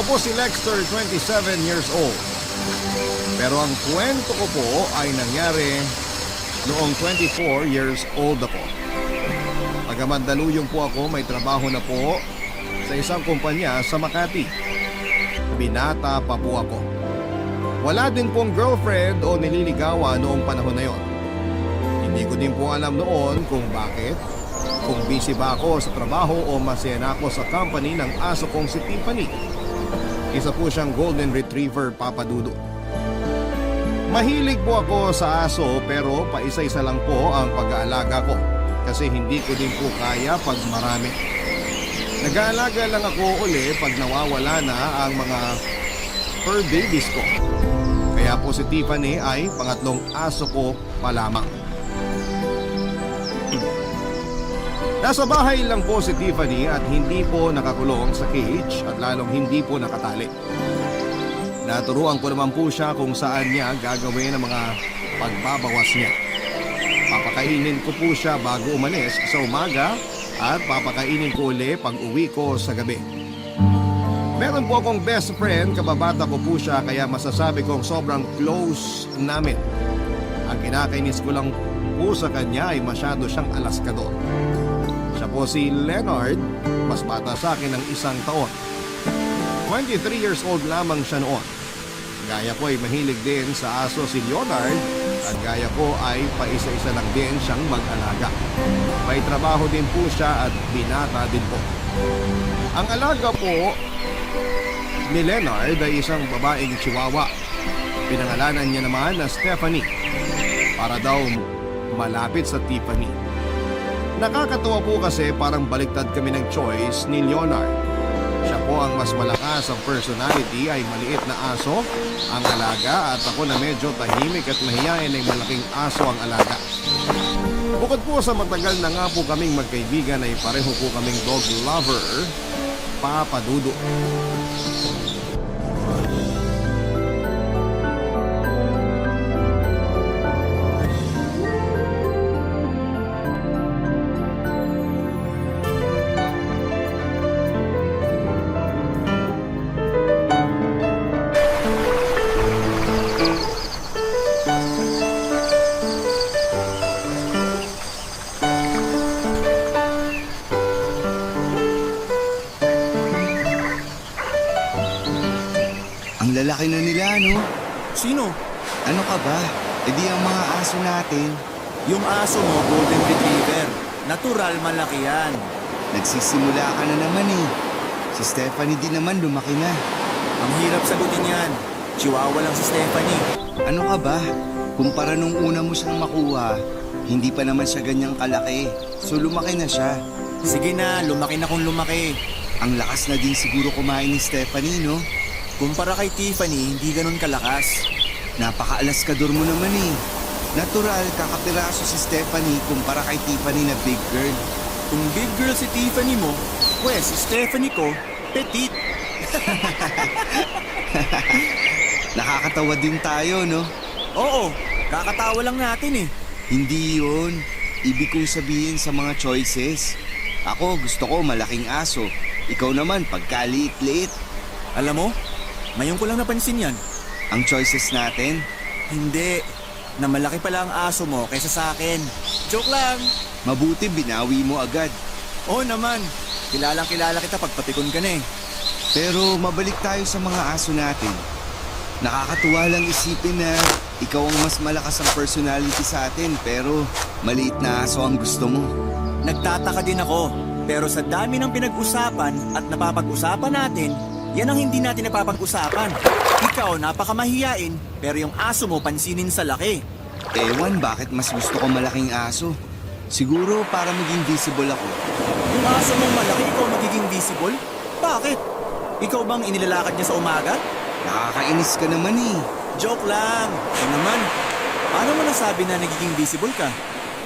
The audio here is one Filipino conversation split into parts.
po si Lexter, 27 years old. Pero ang kwento ko po ay nangyari noong 24 years old ako. Taga-Mandaluyong po ako, may trabaho na po sa isang kumpanya sa Makati. Binata pa po ako. Wala din pong girlfriend o nililigawan noong panahon na yon. Hindi ko din po alam noon kung bakit. Kung busy ba ako sa trabaho o masaya na ako sa company ng aso kong si Tiffany. Isa po siyang golden retriever, Papa Dudu. Mahilig po ako sa aso pero paisa-isa lang po ang pag-aalaga ko kasi hindi ko din po kaya pag marami. Nag-aalaga lang ako uli pag nawawala na ang mga fur babies ko. Kaya po si Tiffany ay pangatlong aso ko pa lamang. Nasa bahay lang po si Tiffany at hindi po nakakulong sa cage at lalong hindi po nakatali. Naturuan ko naman po siya kung saan niya gagawin ang mga pagbabawas niya. Papakainin ko po siya bago umalis sa umaga at papakainin ko uli pag uwi ko sa gabi. Meron po akong best friend, kababata ko po siya kaya masasabi kong sobrang close namin. Ang kinakainis ko lang po sa kanya ay masyado siyang alaskador. Siya po si Leonard, mas bata sa akin ng 1 taon. 23 years old lamang siya noon. Gaya ko ay mahilig din sa aso si Leonard at gaya ko ay paisa-isa lang din siyang mag-alaga. May trabaho din po siya at binata din po. Ang alaga po ni Leonard ay isang babaeng chihuahua. Pinangalanan niya naman na Stephanie para daw malapit sa Tiffany. Nakakatuwa po kasi parang baliktad kami ng choice ni Leonard. Siya po ang mas malakas ang personality ay maliit na aso ang alaga at ako na medyo tahimik at mahiyain ay malaking aso ang alaga. Bukod po sa matagal na nga po kaming magkaibigan ay pareho po kaming dog lover, Papa Dudu. Lalaki na nila, no? Sino? Ano ka ba? E di ang mga aso natin. Yung aso mo, Golden Retriever. Natural, malaki yan. Nagsisimula ka na naman eh. Si Stephanie din naman lumaki na. Ang hirap sagutin yan. Chihuahua lang si Stephanie. Ano ka ba? Kumpara nung una mo siyang makuha, hindi pa naman siya ganyang kalaki. So lumaki na siya. Sige na, lumaki na kung lumaki. Ang lakas na din siguro kumain ni Stephanie, no? Kumpara kay Tiffany, hindi ganun kalakas. Napaka-alaskador mo naman eh. Natural, kakapiraso si Stephanie kumpara kay Tiffany na big girl. Kung big girl si Tiffany mo, pues si Stephanie ko, petite. Nakakatawa din tayo, no? Oo, kakatawa lang natin eh. Hindi yun. Ibig kong sabihin sa mga choices. Ako, gusto ko malaking aso. Ikaw naman, pagkaliit-liit. Alam mo, ngayon ko lang napansin yan. Ang choices natin? Hindi, na malaki pala ang aso mo kaysa sa akin. Joke lang. Mabuti binawi mo agad. Oo naman, kilalang kilala kita pagpatikon ka na eh. Pero mabalik tayo sa mga aso natin. Nakakatuwa lang isipin na ikaw ang mas malakas ang personality sa atin pero maliit na aso ang gusto mo. Nagtataka din ako, pero sa dami ng pinag-usapan at napapag-usapan natin, yan ang hindi natin napapag-usapan. Ikaw napakamahiyain, pero yung aso mo pansinin sa laki. Ewan, bakit mas gusto ko malaking aso? Siguro para maging visible ako. Yung aso mong malaki, ikaw magiging visible? Bakit? Ikaw bang inilalakad niya sa umaga? Nakakainis ka naman eh. Joke lang. Ano naman? Paano mo nasabi na nagiging visible ka?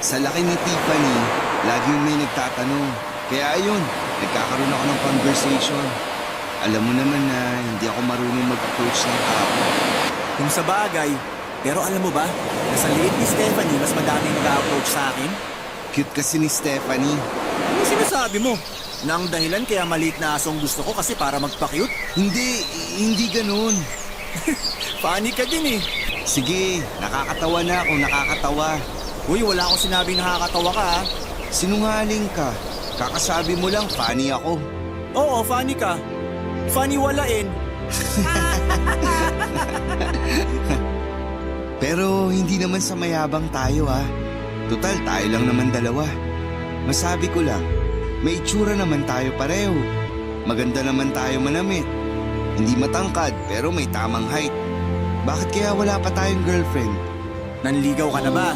Sa laki ni Tiffany, laging may nagtatanong. Kaya ayun, nagkakaroon ako ng conversation. Alam mo naman na hindi ako marunong mag-approach ng tao. Kung sa bagay, pero alam mo ba, na sa liit ni Stephanie, mas madaming mag-approach sa akin? Cute kasi ni Stephanie. Ano sinasabi mo? Na ang dahilan kaya maliit na asong gusto ko kasi para magpa-cute? Hindi ganun. Funny ka din eh. Sige, nakakatawa na kung nakakatawa. Uy, wala akong sinabing nakakatawa ka ha. Sinungaling ka. Kakasabi mo lang, funny ako. Oo, funny ka. Funny walain. Pero hindi naman sa mayabang tayo ha. Total, tayo lang naman dalawa. Masabi ko lang, may itsura naman tayo pareho. Maganda naman tayo manamit. Hindi matangkad pero may tamang height. Bakit kaya wala pa tayong girlfriend? Nanligaw ka na ba?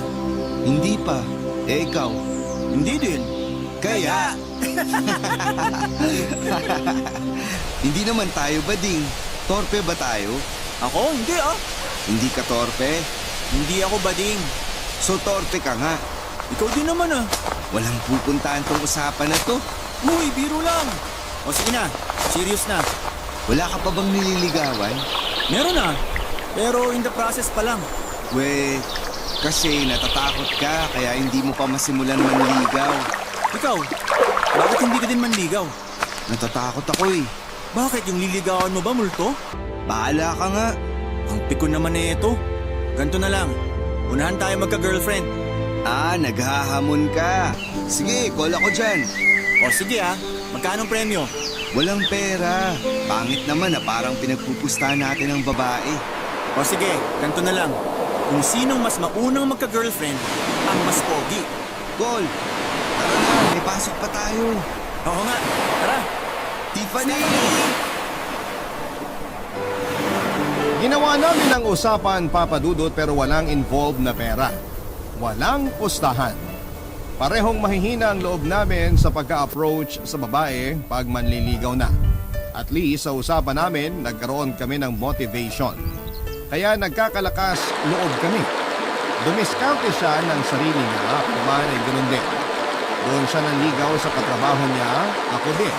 Hindi pa. Eh ikaw? Hindi din. Kaya? Hindi naman tayo bading. Torpe ba tayo? Ako? Hindi ah. Hindi ka torpe? Hindi ako bading. So torpe ka nga. Ikaw din naman ah. Walang pupuntahan tong usapan na to. Uy, biro lang. O sige na, serious na. Wala ka pa bang nililigawan? Meron na. Pero in the process pa lang. Kasi natatakot ka kaya hindi mo pa masimulan manligaw. Ikaw, bakit hindi ka din manligaw? Natatakot ako eh. Bakit yung liligawan mo ba, multo? Bahala ka nga. Ang pikon naman na ito. Ganto na lang. Unahan tayo magka-girlfriend. Naghahamon ka. Sige, call ako dyan. O sige ah, magkano premyo? Walang pera. Pangit naman na parang pinagpupustahan natin ang babae. O sige, ganto na lang. Kung sinong mas maunang magka-girlfriend, ang mas pogi. Call. Tara na, may pasok pa tayo. Oo nga, tara. Tiffany! Ginawa namin ang usapan, Papa Dudut, pero walang involved na pera. Walang pustahan. Parehong mahihina ang loob namin sa pagka-approach sa babae pag manliligaw na. At least sa usapan namin, nagkaroon kami ng motivation. Kaya nagkakalakas loob kami. Dumiskarte siya ng sarili niya, ako naman ay ganun din. Doon siya nanligaw sa katrabaho niya, ako din.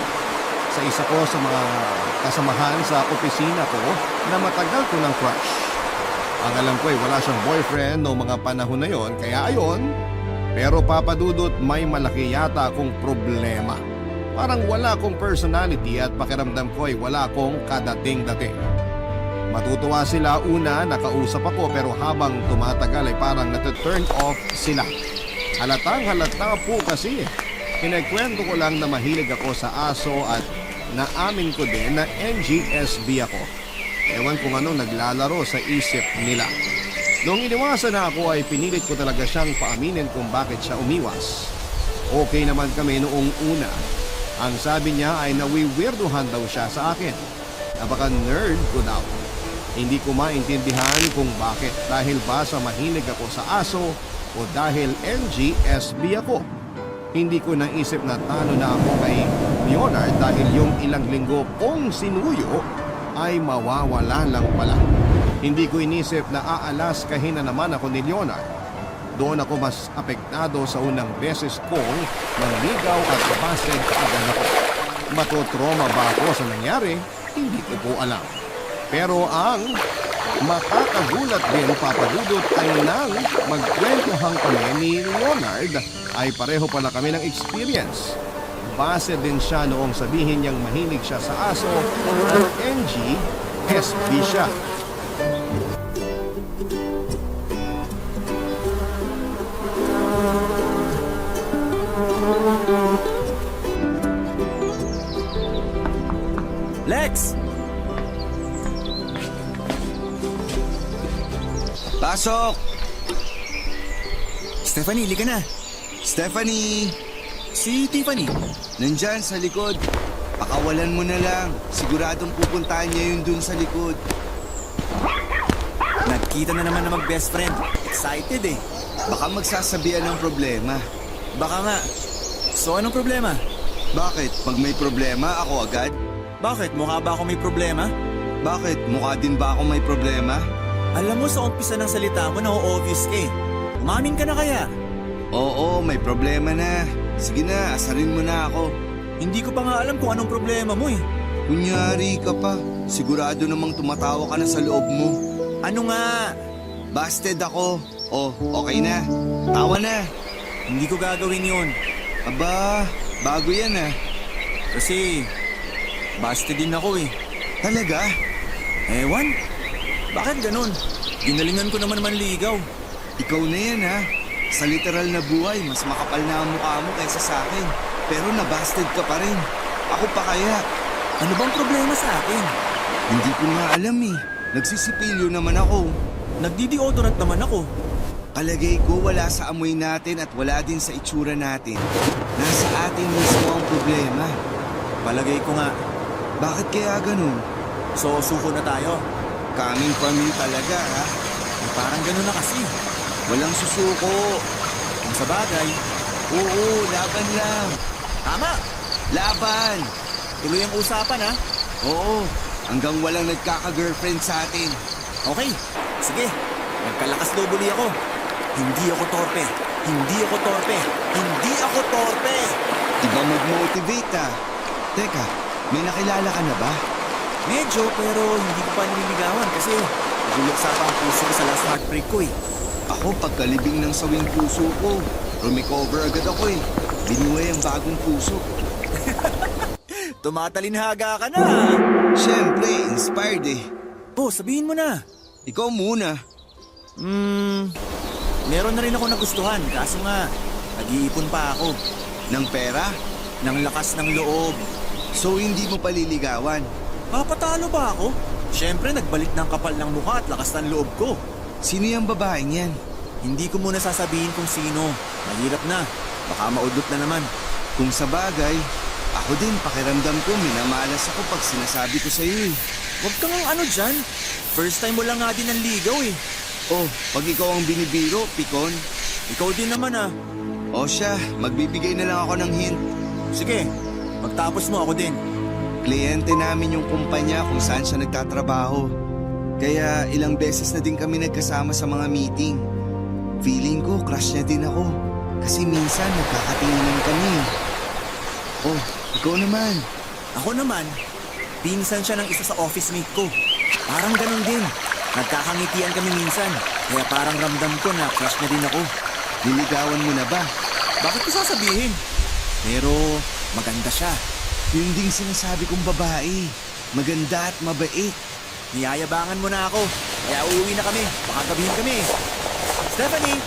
Sa isa ko sa mga kasamahan sa opisina ko na matagal ko ng crush. Ang alam ko ay wala siyang boyfriend noong mga panahon na yon, kaya ayon. Pero Papa Dudut, may malaki yata akong problema. Parang wala akong personality at pakiramdam ko ay wala akong kadating-dating. Matutuwa sila una, nakausap ako, pero habang tumatagal ay parang nat-turn off sila. Halatang halata po kasi. Pinagkwento ko lang na mahilig ako sa aso at naamin ko din na NGSB ako. Ewan kung ano naglalaro sa isip nila. Noong iniwasan na ako ay pinilit ko talaga siyang paaminin kung bakit siya umiwas. Okay naman kami noong una. Ang sabi niya ay nawiwirduhan daw siya sa akin. Napaka-nerd ko daw. Hindi ko maintindihan kung bakit, dahil ba sa mahilig ako sa aso o dahil NGSB ako. Hindi ko naisip na talo na ako kay Leonard dahil yung ilang linggo kong sinuyo ay mawawala lang pala. Hindi ko inisip na aalas kahina naman ako ni Leonard. Doon ako mas apektado sa unang beses kong manligaw at busted agad ako. Matotroma ba ako sa nangyari? Hindi ko po alam. Pero ang makakagulat din, Papa Dudut, ay nang magkwentuhan kami ni Leonard ay pareho pala kami ng experience. Base din siya noong sabihin niyang mahilig siya sa aso at NG-SB siya. Lex! Pasok! Stephanie, liga na. Stephanie! Si Tiffany. Nandyan sa likod. Pakawalan mo na lang. Siguradong pupuntahan niya yun dun sa likod. Nagkita na naman na mag-best friend. Excited eh. Baka magsasabihan ng problema. Baka nga. So anong problema? Bakit? Pag may problema, ako agad? Bakit? Mukha ba ako may problema? Bakit? Mukha din ba ako may problema? Alam mo sa umpisa ng salita mo na obvious ka eh. Umamin ka na kaya? Oo, may problema na. Sige na, asarin mo na ako. Hindi ko pa nga alam kung anong problema mo eh. Kunyari ka pa. Sigurado namang tumatawa ka na sa loob mo. Ano nga? Busted ako. Oh, okay na. Tawa na. Hindi ko gagawin yun. Aba, bago yan ah. Kasi, busted din ako eh. Talaga? Ewan? Bakit ganun? Ginalingan ko naman manligaw. Ikaw na yan ha. Sa literal na buhay, mas makapal na ang mukha mo kaysa sa akin. Pero nabasted ka pa rin. Ako pa kaya. Ano bang problema sa akin? Hindi ko nga alam eh. Nagsisipilyo naman ako. Nagdi-deodorant naman ako. Palagay ko wala sa amoy natin at wala din sa itsura natin. Nasa atin mismo ang problema. Palagay ko nga. Bakit kaya ganun? So, suko na tayo. Coming from you talaga ha. Eh, parang ganun na kasi. Walang susuko. Kung sa bagay, Oo, laban lang. tama! Laban! Tuloy ang usapan ha. Oo, hanggang walang nagkaka-girlfriend sa atin. Okay, sige. Nagkalakas lobuli ako. Hindi ako torpe. Hindi ako torpe. Hindi ako torpe! Iba mag-motivate ha. Teka, may nakilala ka na ba? Medyo, pero hindi ko pa nililigawan kasi naguloksa pa ang puso ko sa last heartbreak ko eh. Ako, pagkalibing ng sawing puso ko, rumecover agad ako eh. Binuhay ang bagong puso. Tumatalinhaga ka na. Siyempre, inspired eh. Oh, sabihin mo na. Ikaw muna. Meron na rin ako nagustuhan kaso nga, nag-iipon pa ako. Ng pera? Ng lakas ng loob. So hindi mo paliligawan. Papatalo ba ako? Siyempre, nagbalik ng kapal ng mukha at lakas ng loob ko. Sino yung babaeng yan? Hindi ko muna sasabihin kung sino. Mahirap na. Baka maudot na naman. Kung sa bagay, ako din pakiramdam ko minamalas ako pag sinasabi ko sa'yo eh. Huwag kang ano dyan. First time mo lang nga din ang ligaw eh. Oh, pag ikaw ang binibiro, pikon. Ikaw din naman ah. O siya, magbibigay na lang ako ng hint. Sige, pagtapos mo ako din. Kliyente namin yung kumpanya kung saan siya nagtatrabaho. Kaya ilang beses na din kami nagkasama sa mga meeting. Feeling ko crush niya din ako. Kasi minsan nagkakatinginan kami. Oh, ikaw naman. Ako naman, pinsan siya ng isa sa office mate ko. Parang ganun din. Nagkakangitian kami minsan. Kaya parang ramdam ko na crush na din ako. Niligawan mo na ba? Bakit ko sasabihin? Pero maganda siya. Yun ding sinasabi kong babae. Maganda at mabait. Niyayabangan mo na ako. Kaya uuwi na kami. Baka gabihin kami. Stephanie!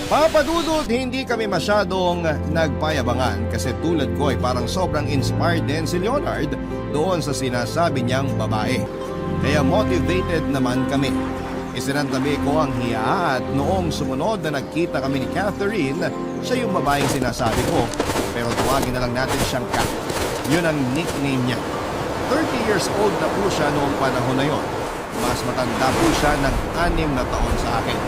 Papadudot, hindi kami masyadong nagpayabangan kasi tulad ko ay parang sobrang inspired din si Leonard doon sa sinasabi niyang babae. Kaya motivated naman kami. Isinantabi ko ang hiya at noong sumunod na nagkita kami ni Catherine, siya yung babaeng sinasabi ko. Pero tuwagin na lang natin siyang Kat. Yun ang nickname niya. 30 years old na po siya noong panahon na yon. Mas matanda po siya ng 6 na taon sa akin.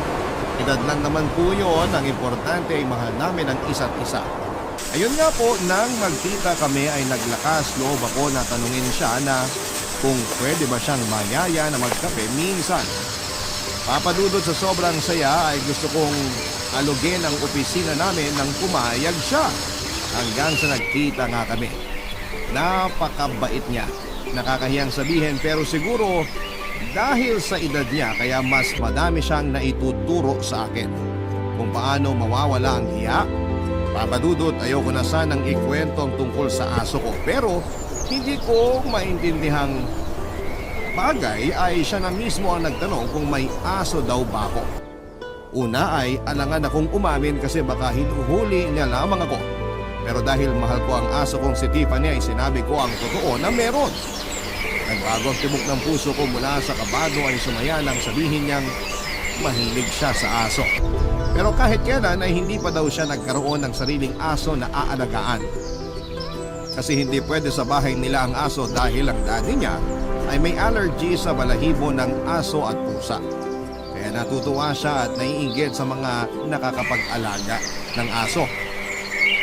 Edad lang naman po yun, ang importante ay mahal namin ang isa't isa. Ayun nga po, nang magkita kami ay naglakas loob ako na tanungin siya na kung pwede ba siyang mayaya na magkape minsan. Papadudod sa sobrang saya ay gusto kong alugin ang opisina namin nang pumayag siya. Hanggang sa nagkita nga kami. Napakabait niya. Nakakahiyang sabihin pero siguro dahil sa edad niya kaya mas madami siyang naituturo sa akin. Kung paano mawawala ang hiya. Papadudot, ayoko na sanang ikwento ang tungkol sa aso ko pero hindi ko maintindihang bagay ay siya na mismo ang nagtanong kung may aso daw ba ako. Una ay alangan akong umamin kasi baka hinuhuli niya lamang ako. Pero dahil mahal ko ang aso kong si Tiffany ay sinabi ko ang totoo na meron. Nagbago ang tibok ng puso ko mula sa kabado ay sumaya nang sabihin niyang mahilig siya sa aso. Pero kahit kailan ay hindi pa daw siya nagkaroon ng sariling aso na aalagaan. Kasi hindi pwede sa bahay nila ang aso dahil ang daddy niya ay may allergy sa balahibo ng aso at pusa. Kaya natutuwa siya at naiinggit sa mga nakakapag-alaga ng aso.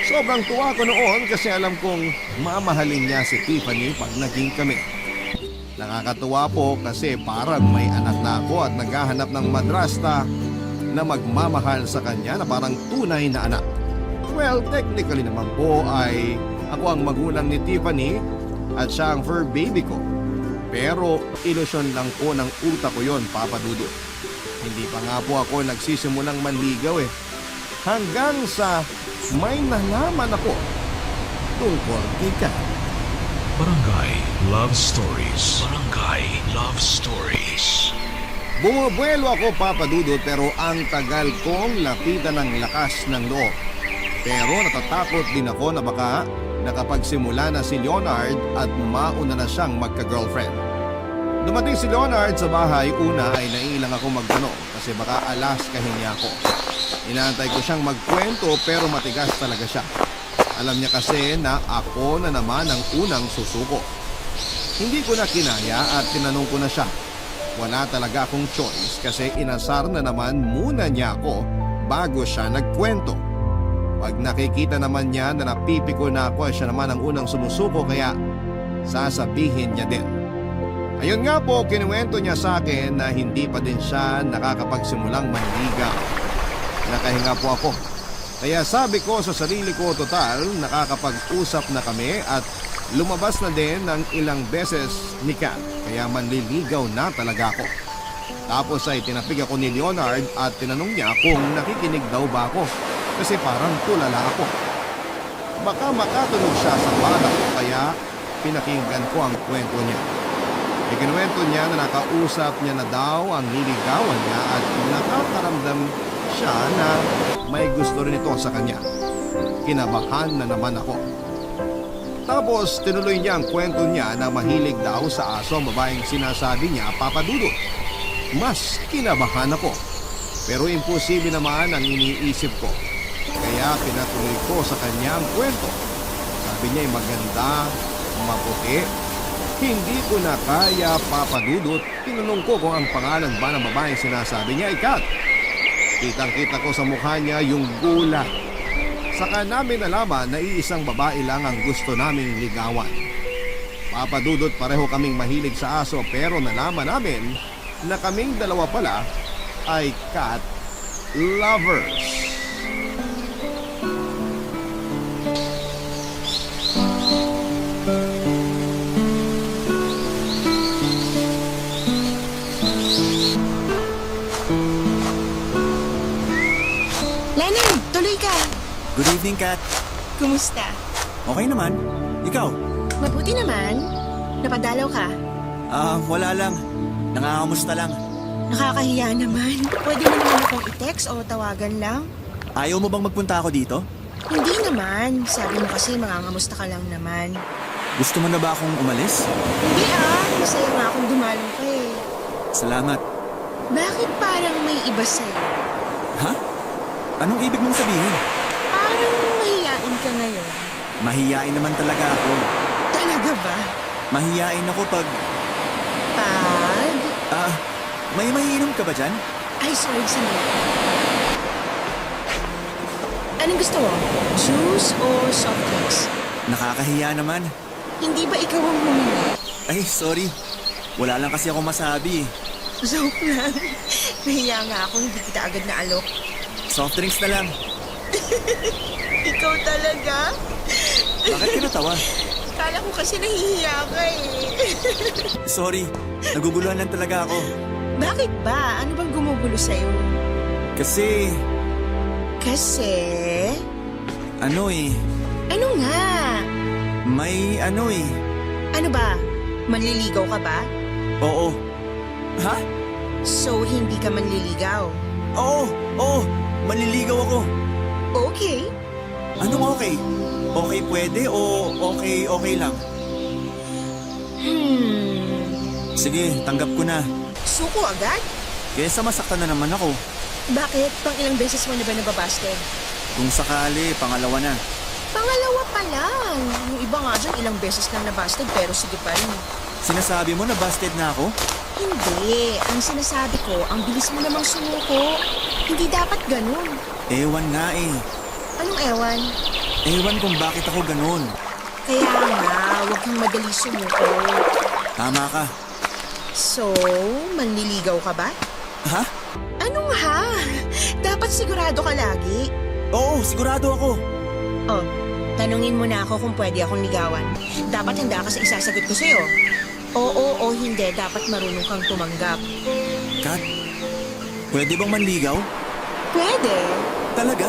Sobrang tuwa ko noon kasi alam kong mamahalin niya si Tiffany pag naging kami. Nakakatuwa po kasi parang may anak na ako at naghahanap ng madrasta na magmamahal sa kanya na parang tunay na anak. Well, technically naman po ay ako ang magulang ni Tiffany at siya ang fur baby ko. Pero ilusyon lang po ng utak ko yon, Papa Dudu. Hindi pa nga po ako nagsisimulang manligaw eh. hanggang sa may nalaman ako tungkol kay Kat. Barangay Love Stories. Barangay Love Stories. Bumubuelo ako, Papa Dudut, pero ang tagal kong lapitan ng lakas ng loob. Pero natatakot din ako na baka nakapagsimula na si Leonard at mauna na siyang magka-girlfriend. Dumating si Leonard sa bahay, una ay naiilang ako magtanong kasi baka alaskahin niya ako. Inaantay ko siyang magkwento pero matigas talaga siya. Alam niya kasi na ako na naman ang unang susuko. Hindi ko na kinaya at tinanong ko na siya. Wala talaga akong choice kasi inasar na naman muna niya ako bago siya nagkwento. Pag nakikita naman niya na napipiko na ako, siya naman ang unang sumusuko kaya sasabihin niya din. Ayun nga po, kinuwento niya sa akin na hindi pa din siya nakakapagsimulang manligaw. Nakahinga po ako. Kaya sabi ko sa sarili ko, total, nakakapag-usap na kami at lumabas na din ng ilang beses ni Kat. Kaya manliligaw na talaga ako. Tapos ay tinapig ako ni Leonard at tinanong niya kung nakikinig daw ba ako. Kasi parang tulala ako. Baka makatunog siya sa bala ko kaya pinakinggan ko ang kwento niya. Ikinuwento niya na nakausap niya na daw ang niligawan niya at nakakaramdam siya na may gusto rin ito sa kanya. Kinabahan na naman ako. Tapos tinuloy niya ang kwento niya na mahilig daw sa aso ang babaeng sinasabi niya, Papa Dudut. Mas kinabahan ako. Pero imposible naman ang iniisip ko. Kaya pinatuloy ko sa kanya ang kwento. Sabi niya ay maganda, maputi. Hindi ko na kaya, Papa Dudut. Tinanong ko kung ang pangalan ba ng babaeng sinasabi niya ay Kat. Kitang-kita ko sa mukha niya yung gulat. Saka namin nalaman na iisang babae lang ang gusto naming ligawan. Papa Dudut, pareho kaming mahilig sa aso pero nalaman namin na kaming dalawa pala ay cat lovers. Lennon, tuloy ka. Good evening, Kat. Kumusta? Okay naman. Ikaw? Mabuti naman. Napadalaw ka. Wala lang. Nangangamusta lang. Nakakahiya naman. Pwede mo naman akong i-text o tawagan lang. Ayaw mo bang magpunta ako dito? Hindi naman. Sabi mo kasi mangangamusta ka lang naman. Gusto mo na ba akong umalis? Hindi masaya nga akong dumalang ka eh. Salamat. Bakit parang may iba sa'yo? Ha? Anong ibig mong sabihin? Parang mahiyain ka ngayon. Mahiyain naman talaga ako. Talaga ba? Mahiyain ako pag... may mahiinom ka ba dyan? Ay, sorry, sandali. Anong gusto mo? Juice o soft drinks? Nakakahiya naman. Hindi ba ikaw ang humingi? Ay, sorry. Wala lang kasi ako masabi. Joke lang. Nahiya nga ako, hindi kita agad na alok. Soft drinks na lang. Ikaw talaga? Bakit ka natawa? Kala ko kasi nahihiya ka eh. Sorry. Naguguluhan lang talaga ako. Bakit ba? Ano bang gumugulo sa'yo? Kasi... Kasi... Ano eh... Ano nga? May ano eh... Ano ba? Manliligaw ka ba? Oo. Ha? So, hindi ka manliligaw? Oo. Manliligaw ako. Okay. Anong okay? Okay pwede o okay lang? Sige, tanggap ko na. Suko agad? Kesa masaktan na naman ako. Bakit? Pang ilang beses mo na ba nababasted? Kung sakali, pangalawa na. Pangalawa pa lang. Yung iba nga dyan, ilang beses lang nabasted pero sige pa rin. Sinasabi mo na busted na ako? Hindi. Ang sinasabi ko, ang bilis mo namang sumuko. Hindi dapat ganun. Ewan nga eh. Anong ewan? Ewan kung bakit ako ganun. Kaya nga, huwag kang madali sumuko. Tama ka. So, manliligaw ka ba? Ha? Anong ha? Dapat sigurado ka lagi. Oo, sigurado ako. Oh, tanungin mo na ako kung pwede akong ligawan. Dapat handa ka sa isasagot ko sa'yo. Oo o hindi, dapat marunong kang tumanggap. Kat, pwede bang manligaw? Pwede. Talaga?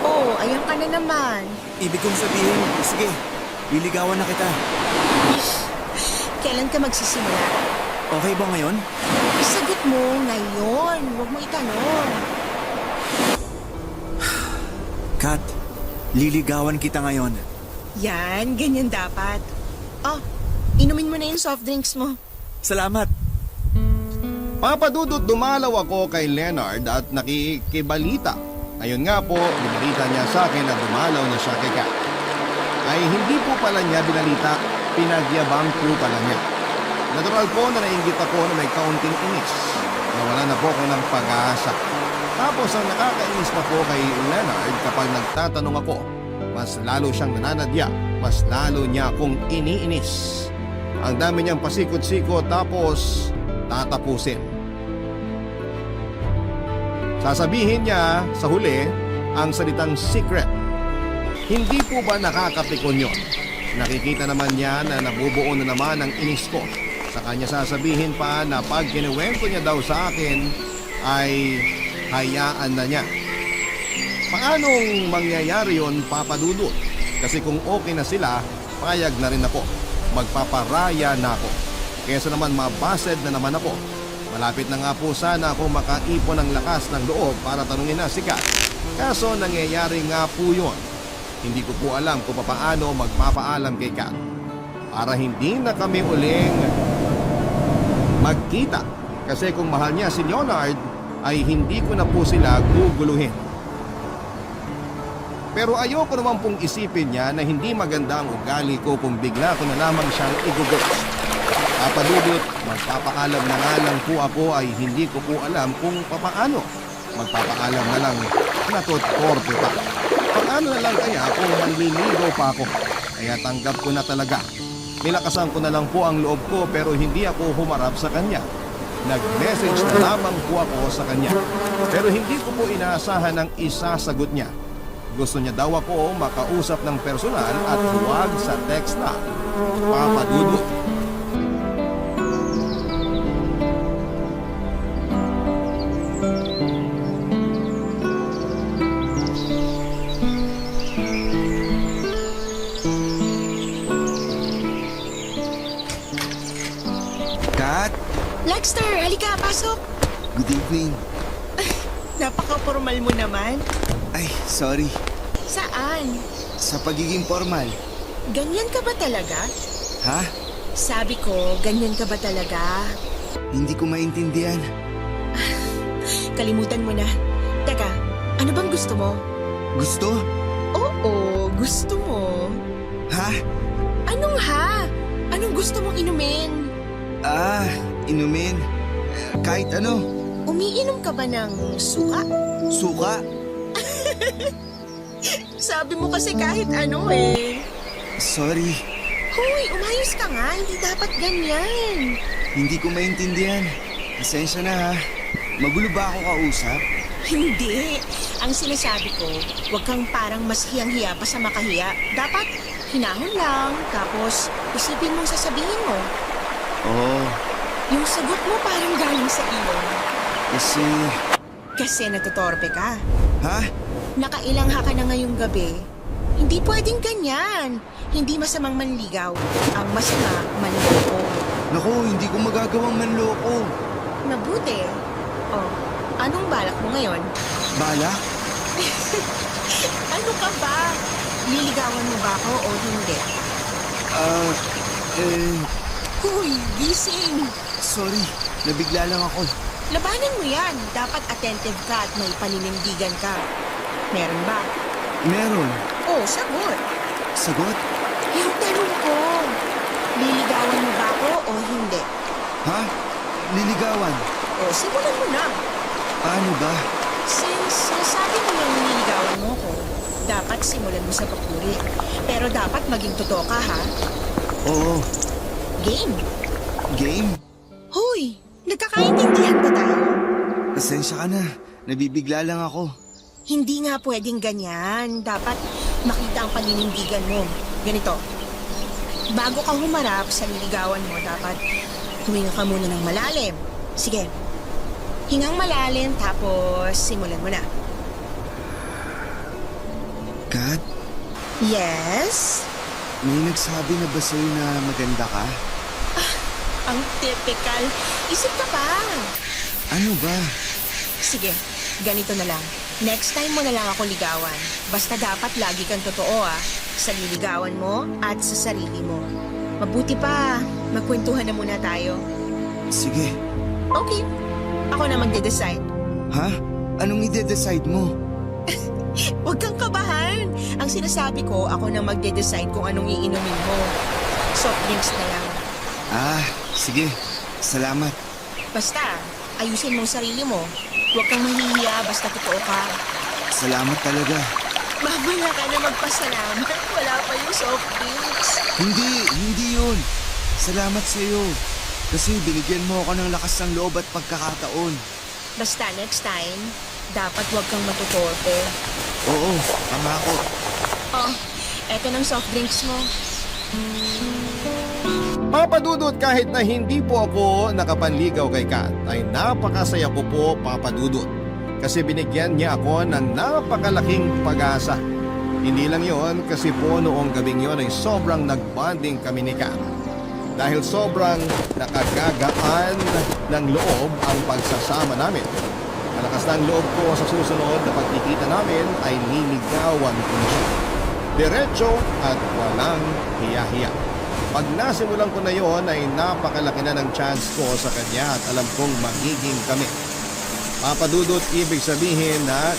Oo, ayan ka na naman. Ibig kong sabihin, sige, liligawan na kita. Kailan ka magsisimula? Okay ba ngayon? Isagot mo ngayon. Huwag mo itanong. Kat, liligawan kita ngayon. Yan, ganyan dapat. Oh, inumin mo na yung soft drinks mo. Salamat. Papadudot dumalaw ako kay Leonard at nakikibalita. Ayun nga po, binalita niya sa akin na dumalaw na siya kay Kat. Ay hindi po pala niya binalita, pinagyabang po pala niya. Natural po na nainggit ako na may kaunting inis. Nawala na po ako ng pag-asa. Tapos ang nakakainis pa po kay Leonard kapag nagtatanong ako, mas lalo siyang nananadya, mas lalo niya akong iniinis. Ang dami niyang pasikot-sikot tapos tatapusin. Sasabihin niya sa huli ang salitang secret. Hindi po ba nakakapikon yun? Nakikita naman niya na nabubuo na naman ang inis ko. Sa kanya sasabihin pa na pag kinuwento niya daw sa akin ay hayaan na niya. Paanong mangyayari yun, Papa Dudut? Kasi kung okay na sila, payag na rin ako. Magpaparaya na ako. Kesa naman mabased na naman ako. Malapit na nga po sana ako makaipon ng lakas ng loob para tanungin na si Kat. Kaso nangyayari nga po yun. Hindi ko po alam kung paano magpapaalam kay Kat. Para hindi na kami uling magkita. Kasi kung mahal niya si Leonard, ay hindi ko na po sila guguluhin. Pero ayoko naman pong isipin niya na hindi maganda ang ugali ko kung bigla ko na lamang siyang igugot. Papadudot, magpapaalam na nga lang po ako ay hindi ko po alam kung papaano. Magpapaalam na lang na torpe pa. Paano na lang kaya kung manliligaw pa ako? Kaya tanggap ko na talaga. Nilakasan ko na lang po ang loob ko pero hindi ako humarap sa kanya. Nag-message na lamang po ako sa kanya. Pero hindi ko po inaasahan ang isasagot niya. Gusto niya daw ako makausap ng personal at huwag sa text na. Papadudot. Kat, Lexter, halika, pasok. good evening. Napaka-formal mo naman. Ay, sorry. Saan? Sa pagiging formal. Ganyan ka ba talaga? Ha? Sabi ko, ganyan ka ba talaga? Hindi ko maintindihan. Kalimutan mo na. Teka, ano bang gusto mo? Gusto? Oo, gusto mo. Ha? Anong ha? Anong gusto mong inumin? Ah, inumin. Kahit ano. Umiinom ka ba ng suka? Suka? Sabi mo kasi kahit ano eh. Sorry. Hoy, umayos ka nga. Hindi dapat ganyan. Hindi ko maintindihan. Pasensya na ha. Magulo ba ako kausap? Hindi. Ang sinasabi ko, huwag kang parang mas hiyang-hiya pa sa makahiya. Dapat hinahon lang, tapos isipin mong sasabihin mo. Oo. Yung sagot mo parang galing sa ilong. Kasi... Kasi natutorpe ka. Ha? Nakailangha ka na ngayong gabi. Hindi pwedeng ganyan. Hindi masamang manligaw. Ang masama, manloko. Naku, hindi ko magagawang manloko. Mabuti. Oh, anong balak mo ngayon? Balak? Ano ka ba? Liligawan mo ba ako o hindi? Huy, gising! Sorry. Nabigla lang ako. Labanan mo yan. Dapat attentive ka at may paninindigan ka. Meron ba? Meron. Oh, sagot. Sagot? Yung tanong ko, liligawan mo ba ako o hindi? Ha? Liligawan? O, simulan mo na. Paano ba? Since nasabi mo yung nililigawan mo ko, dapat simulan mo sa papuri. Pero dapat maging totoo ka, ha? Oo. Game. Game? Hoy, nagkakaintindihan ba tayo? Pasensya ka na. Nabibigla lang ako. Hindi nga pwedeng ganyan. Dapat makita ang paninindigan mo. Ganito. Bago ka humarap sa niligawan mo, dapat huminga ka muna ng malalim. Sige. Hingang malalim, tapos simulan mo na. Kat, Yes? may nagsabi na ba sa'yo na maganda ka? Ang typical. Isip ka pa. Ano ba? Sige, ganito na lang. Next time mo na lang ako ligawan. Basta dapat lagi kang totoo sa liligawan mo at sa sarili mo. Mabuti pa, magkwentuhan na muna tayo. Sige. Okay, ako na magde-decide. Ha? Anong ide-decide mo? Huwag kang kabahan. Ang sinasabi ko, ako na magde-decide kung anong iinumin mo. Soft drinks na lang. Sige. Salamat. Basta, ayusin mo ang sarili mo. Huwag kang mahihiya, basta totoo ka. Salamat talaga. Mamaya ka na magpasalamat. Wala pa yung soft drinks. Hindi yun. Salamat sa'yo. Kasi binigyan mo ako ng lakas ng loob at pagkakataon. Basta next time, dapat huwag kang matutorpe. Oo, pangako. Oh, eto ng soft drinks mo. Papa Dudut, kahit na hindi po ako nakapanligaw kay Kat, ay napakasaya ko po, Papa Dudut. Kasi binigyan niya ako ng napakalaking pag-asa. Hindi lang yon, kasi po noong gabing yon ay sobrang nagbonding kami ni Kat. Dahil sobrang nakagagaan ng loob ang pagsasama namin. Malakas na ang loob ko sa susunod na pagkikita namin ay niligawan ko na siya. Diretso at walang hiya-hiya. Pag nasimulan ko na yon ay napakalaki na ng chance ko sa kanya at alam kong magiging kami. Papadudot, ibig sabihin na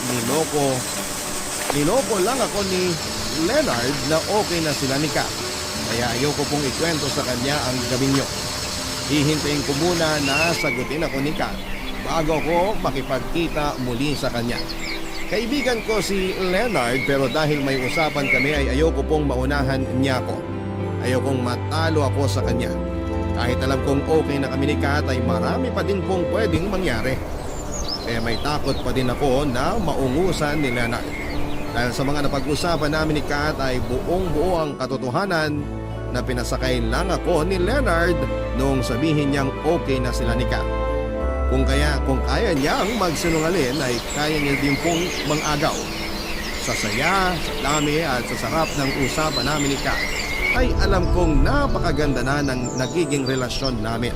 niloko lang ako ni Leonard na okay na sila ni Kat. Kaya ayoko pong ikwento sa kanya ang gabing yun. Hihintayin ko muna na sagutin ako ni Kat bago ko makipagkita muli sa kanya. Kaibigan ko si Leonard pero dahil may usapan kami ay ayoko pong maunahan niya ako. Ayokong matalo ako sa kanya. Kahit alam kong okay na kami ni Kat ay marami pa din pong pwedeng mangyari. Kaya may takot pa din ako na maungusan ni Leonard. Dahil sa mga napag-usapan namin ni Kat ay buong-buo ang katotohanan na pinasakay lang ako ni Leonard noong sabihin niyang okay na sila ni Kat. Kung kaya niyang magsinungaling ay kaya niya din pong mangagaw. Sa saya, sa dami at sa sarap ng usapan namin ni Kat ay alam kong napakaganda na ng nagiging relasyon namin.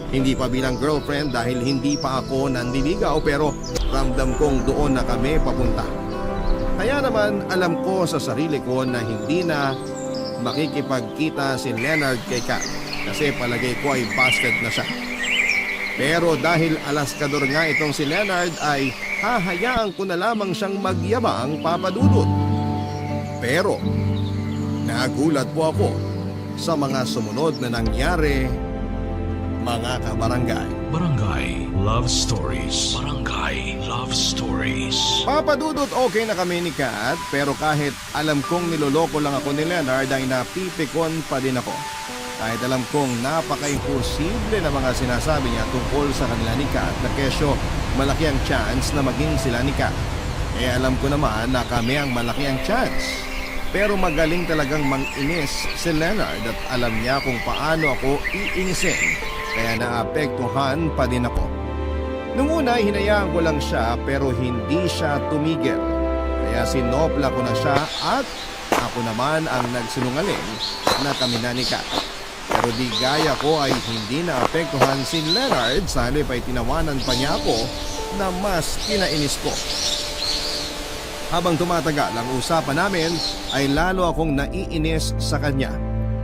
Hindi pa bilang girlfriend dahil hindi pa ako nanliligaw pero ramdam kong doon na kami papunta. Kaya naman alam ko sa sarili ko na hindi na makikipagkita si Leonard kay Kat kasi palagay ko ay busted na siya. Pero dahil alaskador nga itong si Leonard ay hahayaan ko na lamang siyang magyabang, Papadudot. Pero nagulat po ako sa mga sumunod na nangyari, mga kabarangay. Barangay Love Stories. Barangay Love Stories. Papadudot, okay na kami ni Kat pero kahit alam kong niloloko lang ako ni Leonard ay napipikon pa din ako. Kahit alam kong napaka-imposible na mga sinasabi niya tungkol sa kanila ni Kat na kesyo malaki ang chance na maging sila ni Kat. Eh alam ko naman na kami ang malaki ang chance. Pero magaling talagang manginis si Leonard at alam niya kung paano ako iinisin. Kaya naapektuhan pa din ako. Nung una, hinayaan ko lang siya pero hindi siya tumigil. Kaya sinopla ko na siya at ako naman ang nagsinungaling na kami na ni Kat. Pero di gaya ko ay hindi naapektuhan si Leonard sa halip ay tinawanan pa niya ako na mas kinainis ko. Habang tumatagal ang usapan namin ay lalo akong naiinis sa kanya.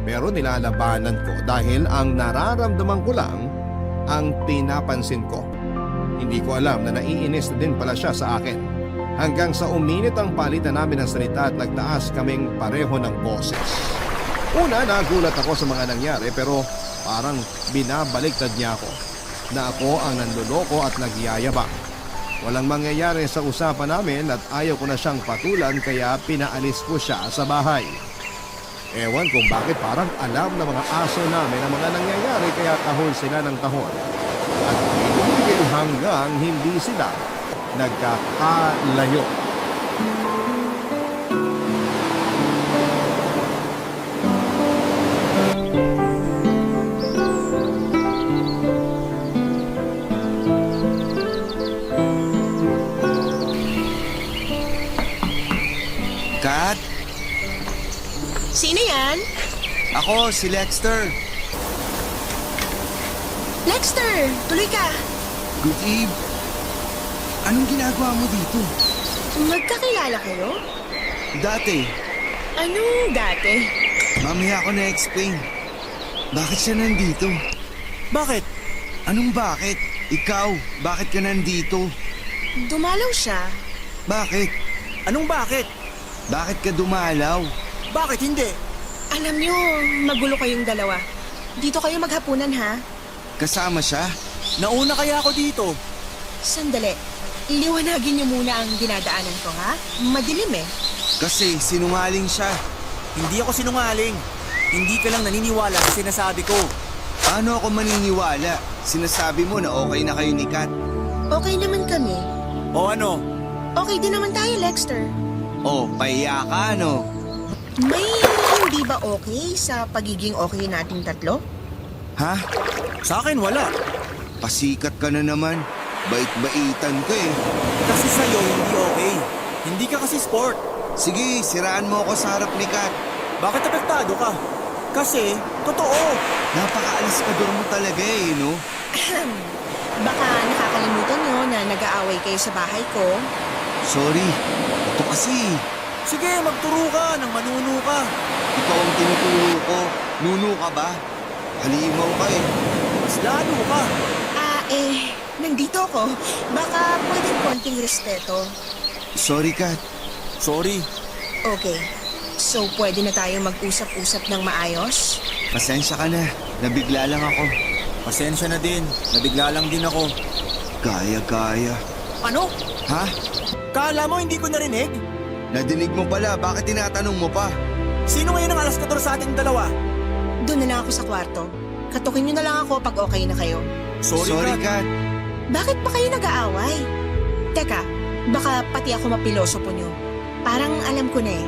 Pero nilalabanan ko dahil ang nararamdaman ko lang ang pinapansin ko. Hindi ko alam na naiinis na din pala siya sa akin. Hanggang sa uminit ang palitan namin ng salita at nagtaas kaming pareho ng boses. Una, nagulat ako sa mga nangyari pero parang binabaliktad niya ako. Na ako ang nanloloko at nagyayabang. Walang mangyayari sa usapan namin at ayaw ko na siyang patulan kaya pinaalis ko siya sa bahay. Ewan kung bakit parang alam ng mga aso namin ang mga nangyayari kaya tahol sila ng tahol. At pinigil hanggang hindi sila nagkakalayo. Kat, Sino yan? ako si Lexter. Lexter, tuloy ka. Good eve. Anong ginagawa mo dito? Magkakilala kayo? Dati, Anong dati? mamaya ako na-explain. Bakit siya nandito? Bakit? Anong bakit? Ikaw, bakit ka nandito? Dumalaw siya. Bakit? Anong bakit? Bakit ka dumalaw? Bakit hindi? Alam nyo, magulo kayong dalawa. Dito kayo maghapunan ha? Kasama siya? Nauna kaya ako dito. Sandali. Liwanagin niyo muna ang dinadaanan ko ha? Madilim eh. Kasi sinungaling siya. Hindi ako sinungaling. Hindi ka lang naniniwala sa sinasabi ko. Paano ako maniniwala? Sinasabi mo na okay na kayo ni Kat. Okay naman kami. O ano? Okay din naman tayo, Lexter. Oh, pahiya ka, ano? May hindi ba okay sa pagiging okay nating tatlo? Ha? Sa akin wala. Pasikat ka na naman. Bait-baitan ka eh. Kasi sa'yo hindi okay. Hindi ka kasi sport. Sige, siraan mo ako sa harap ni Kat. Bakit apektado ka? Kasi, totoo. Napaka-aliskador mo talaga eh, no? Baka nakakalimutan nyo na nag-aaway kayo sa bahay ko. Sorry. Ito kasi. Sige, magturo ka nang manuno ka. Ikaw ang tinuturo ko. Nuno ka ba? Halimaw ka eh. Mas lalo ka. Nandito ako. Baka pwedeng konting respeto. Sorry, Kat. Sorry. Okay. So, pwede na tayo mag-usap-usap ng maayos? Pasensya ka na. Nabigla lang ako. Pasensya na din. Nabigla lang din ako. Kaya. Ano? Ha? Kala mo hindi ko narinig? Nadinig mo pala. Bakit tinatanong mo pa? Sino ngayon ang alas 14 sa ating dalawa? Doon na lang ako sa kwarto. Katukin nyo na lang ako pag okay na kayo. Sorry, Kat. Bakit ba kayo nag-aaway? Teka, baka pati ako mapilosopo nyo. Parang alam ko na eh.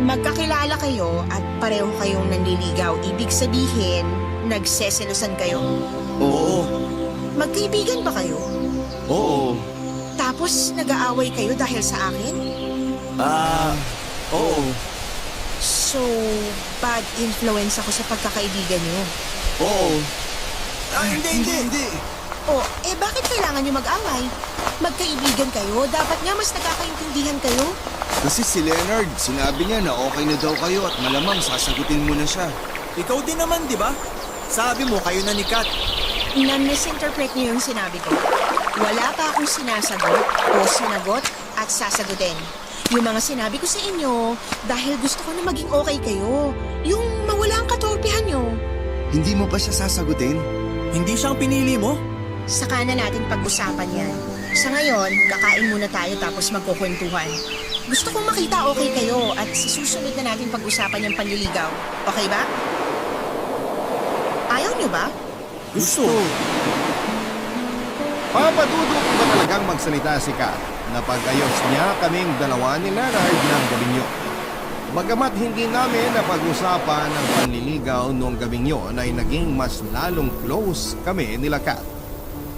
Magkakilala kayo at pareho kayong nanliligaw. Ibig sabihin, nagseselosan kayo. Oo. Magkaibigan ba kayo? Oo. Tapos nag-aaway kayo dahil sa akin? Oo. So, bad influence ako sa pagkakaibigan nyo. Oo. Hindi. Bakit kailangan nyo mag-away? Magkaibigan kayo, dapat nga mas nagkakaintindihan kayo. Kasi si Leonard, sinabi niya na okay na daw kayo at malamang sasagutin mo na siya. Ikaw din naman, di ba? Sabi mo, kayo na ni Kat. Na-misinterpret niyo yung sinabi ko. Wala pa akong sinasagot o sinagot at sasagutin. Yung mga sinabi ko sa inyo, dahil gusto ko na maging okay kayo. Yung mawala ang katorpehan nyo. Hindi mo pa siya sasagutin? Hindi siyang pinili mo? Saka na natin pag-usapan yan. Sa ngayon, kakain muna tayo tapos magkukwentuhan. Gusto kong makita okay kayo at sa susunod na natin pag-usapan yung panliligaw. Okay ba? Ayaw nyo ba? Gusto. Papadudot ba talagang magsalita si Kat na pag-ayos niya kaming dalawa ni Leonard ng gabing yun? Bagamat hindi namin napag-usapan ang panliligaw noong gabing yun ay naging mas lalong close kami nila Kat.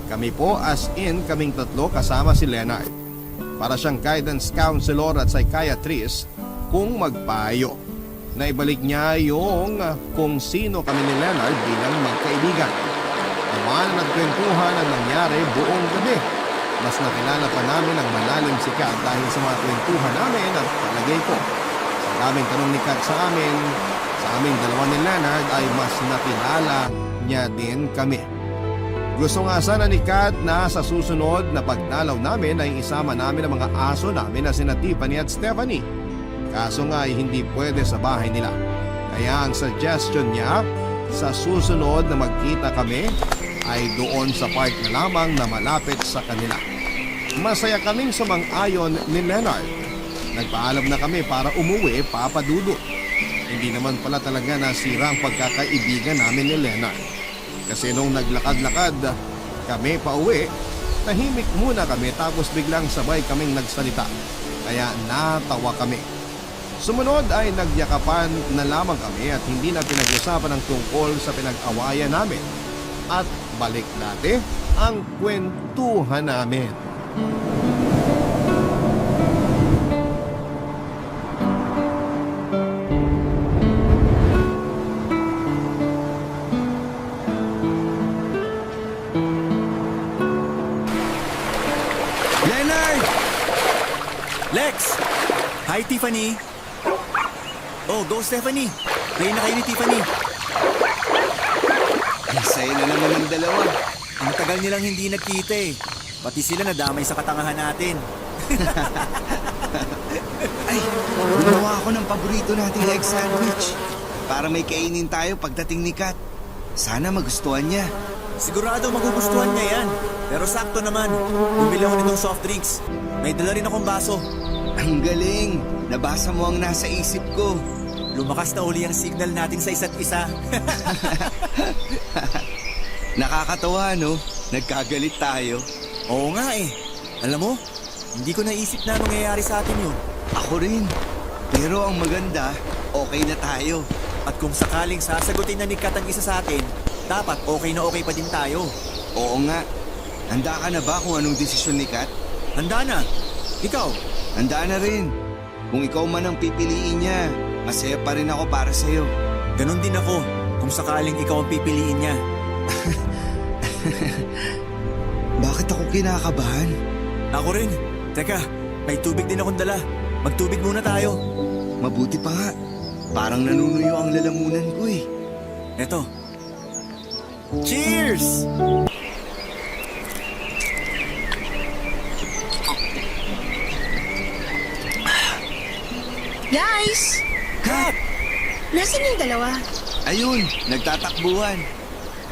Kami po as in kaming tatlo kasama si Leonard. Para siyang guidance counselor at psychiatrist kung magpayo. Naibalik niya yung kung sino kami ni Leonard bilang magkaibigan. Naman nagkwentuhan ang nangyari buong gabi. Mas nakilala pa namin ang malalim si Kat dahil sa mga kwentuhan namin at palagay ko. Sa daming tanong ni Kat sa aming dalawa ni Leonard ay mas nakilala niya din kami. Gusto nga sana ni Kat na sa susunod na pagdalaw namin ay isama namin ang mga aso namin na sina Tiffany at Stephanie. Kaso nga ay hindi pwede sa bahay nila. Kaya ang suggestion niya, sa susunod na magkita kami ay doon sa park na lamang na malapit sa kanila. Masaya kaming sumang-ayon ni Leonard. Nagpaalam na kami para umuwi, papadudot. Hindi naman pala talaga nasira ang pagkakaibigan namin ni Leonard. Kasi nung naglakad-lakad kami pa uwi, tahimik muna kami tapos biglang sabay kaming nagsalita. Kaya natawa kami. Sumunod ay nagyakapan na lamang kami at hindi na pinag-usapan ang tungkol sa pinag-awayan namin. At balik natin ang kwentuhan namin. Lex! Hi, Tiffany! Oh, go, Stephanie! Play na kayo ni Tiffany. Ay, saya na naman ng dalawa. Ang tagal nilang hindi nagkita eh. Pati sila nadamay sa katangahan natin. Ay, gumawa ako ng paborito nating egg sandwich. Para may kainin tayo pagdating ni Kat. Sana magustuhan niya. Sigurado magugustuhan niya yan. Pero sakto naman. Bumili ako nitong soft drinks. May dala rin akong baso. Ang galing! Nabasa mo ang nasa isip ko. Lumakas na uli ang signal natin sa isa't isa. Nakakatawa, no? Nagkagalit tayo. Oo nga eh. Alam mo, hindi ko naisip na nangyayari sa atin yun. Ako rin. Pero ang maganda, okay na tayo. At kung sakaling sasagutin na ni Kat ang isa sa atin, dapat okay na okay pa din tayo. Oo nga. Handa ka na ba kung anong desisyon ni Kat? Handa na. Ikaw, Handa na rin. Kung ikaw man ang pipiliin niya, masaya pa rin ako para sa'yo. ganun din ako kung sakaling ikaw ang pipiliin niya. Bakit ako kinakabahan? Ako rin. Teka, may tubig din akong dala. Magtubig muna tayo. Mabuti pa nga. Parang nanunuyo ang lalamunan ko eh. Eto. Cheers! Guys! Kat! Nasaan yung dalawa? Ayun, nagtatakbuhan.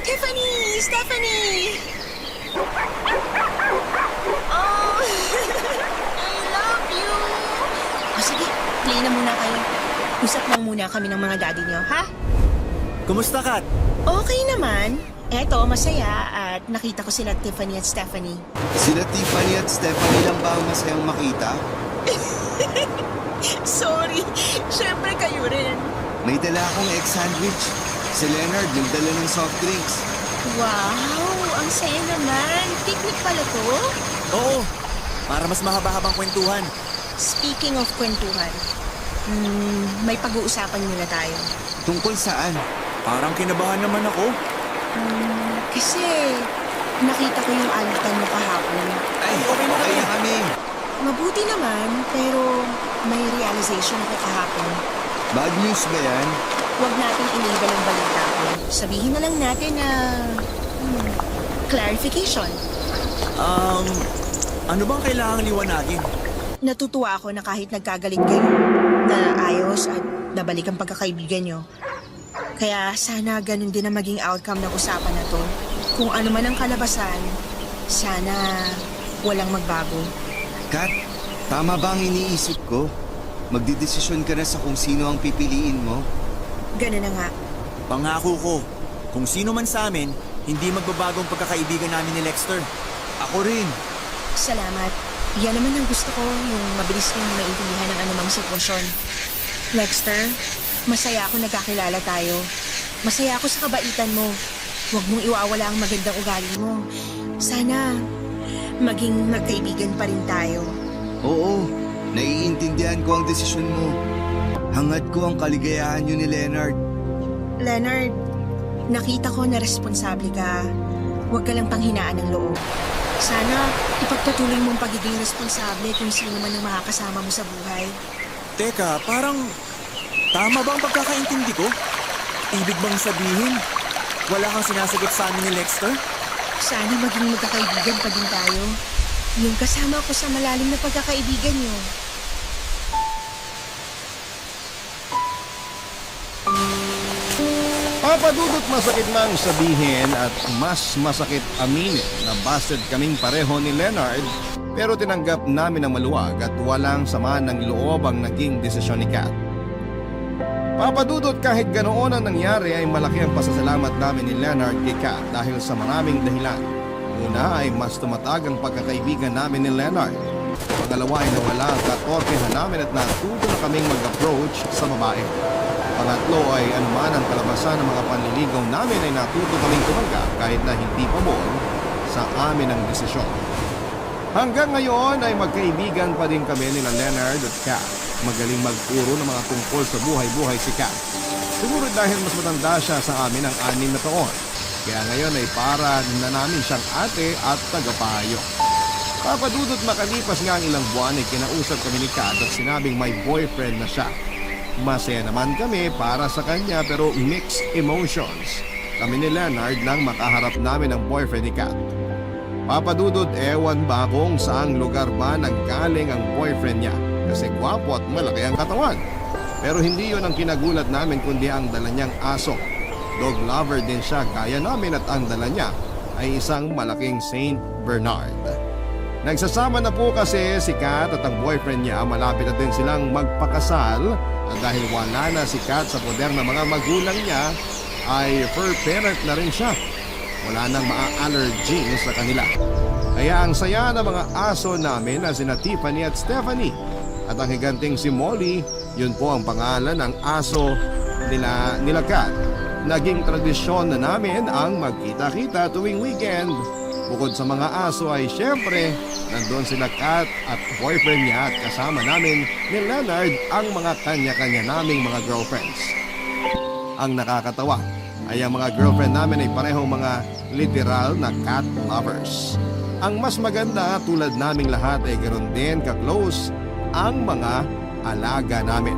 Tiffany! Stephanie! Oh! I love you! O sige, play na muna kayo. Usap lang muna kami ng mga daddy niyo, ha? Kumusta, Kat? Okay naman. Eto, masaya at nakita ko sila Tiffany at Stephanie. Sila Tiffany at Stephanie lang ba ang masayang makita? Sorry, syempre kayo rin. May dala akong egg sandwich. Si Leonard nagdala ng soft drinks. Wow, ang saya naman. Picnic pala to. Oo, para mas mahaba-habang kwentuhan. Speaking of kwentuhan, may pag-uusapan muna tayo. Tungkol saan? Parang kinabahan naman ako. Kasi nakita ko yung alitan mo kahapon. Ay, okay na kami. Mabuti naman, pero may realization ako kahapon. Bad news ba yan? Huwag natin inibal ang balita ko. Sabihin na lang natin na... clarification. Ano bang kailangang liwanagin? Natutuwa ako na kahit nagkagalit kayo, na ayos at nabalik ang pagkakaibigan nyo. Kaya sana ganun din ang maging outcome ng usapan na to. Kung ano man ang kalabasan, sana walang magbago. Kat, tama ba ang iniisip ko? Magdidesisyon ka na sa kung sino ang pipiliin mo? Ganun na nga. Pangako ko, kung sino man sa amin, hindi magbabagong pagkakaibigan namin ni Lexter. Ako rin. Salamat. Yan naman ang gusto ko, yung mabilis kong maintindihan ng anumang sitwasyon. Lexter, masaya ako nagkakilala tayo. Masaya ako sa kabaitan mo. Huwag mong iwawala ang magandang ugali mo. Sana maging magkaibigan pa rin tayo. Oo, naiintindihan ko ang desisyon mo. Hangad ko ang kaligayahan niyo ni Leonard. Leonard, nakita ko na responsable ka. Huwag ka lang panghinaan ng loob. Sana ipagpatuloy mong pagiging responsable kung sino man ang makakasama mo sa buhay. Teka, parang tama ba ang pagkakaintindi ko? Ibig bang sabihin, wala kang sinasagot sa amin ni Lexter? Sana maging magkakaibigan pa din tayo. Yung kasama ko sa malalim na pagkakaibigan niyo. Papadudot masakit mang sabihin at mas masakit aminin na busted kaming pareho ni Leonard, pero tinanggap namin ang maluwag at walang sama ng loob ang naging desisyon ni Kat. Papadudot kahit ganoon ang nangyari ay malaki ang pasasalamat namin ni Leonard kay Kat dahil sa maraming dahilan. Una ay mas tumatag ang pagkakaibigan namin ni Leonard. Pangalawa ay nawala ang katorpehan namin at natuto na kaming mag-approach sa babae. Pangatlo ay anuman ang kalabasan ng mga panliligaw namin ay natuto kaming tumanggap kahit na hindi pabor sa amin ang desisyon. Hanggang ngayon ay magkaibigan pa din kami nila Leonard at Kat. Magaling magturo ng mga tungkol sa buhay-buhay si Kat. Siguro dahil mas matanda siya sa amin ng 6 na taon. Kaya ngayon ay para na namin siyang ate at tagapayo. Papadudot makalipas nga ang ilang buwan ay kinausap kami ni Kat at sinabing may boyfriend na siya. Masaya naman kami para sa kanya pero mixed emotions. Kami ni Leonard nang makaharap namin ang boyfriend ni Kat. Papadudot, ewan ba kung saang lugar ba nanggaling ang boyfriend niya kasi gwapo at malaki ang katawan. Pero hindi yon ang kinagulat namin kundi ang dala niyang aso. Dog lover din siya gaya namin at ang dala niya ay isang malaking Saint Bernard. Nagsasama na po kasi si Kat at ang boyfriend niya, malapit na din silang magpakasal at dahil wala na si Kat sa poder ng mga magulang niya ay fur parent na rin siya. Wala nang maa-allergy sa kanila. Kaya ang saya ng mga aso namin na sina Tiffany at Stephanie at ang higanting si Molly, yun po ang pangalan ng aso nila Kat. Naging tradisyon na namin ang magkita-kita tuwing weekend. Bukod sa mga aso ay syempre, nandun sila Kat at boyfriend niya at kasama namin ni Leonard ang mga kanya-kanya naming mga girlfriends. Ang nakakatawa ay ang mga girlfriend namin ay parehong mga literal na cat lovers. Ang mas maganda tulad naming lahat ay ganoon din ka-close ang mga alaga namin.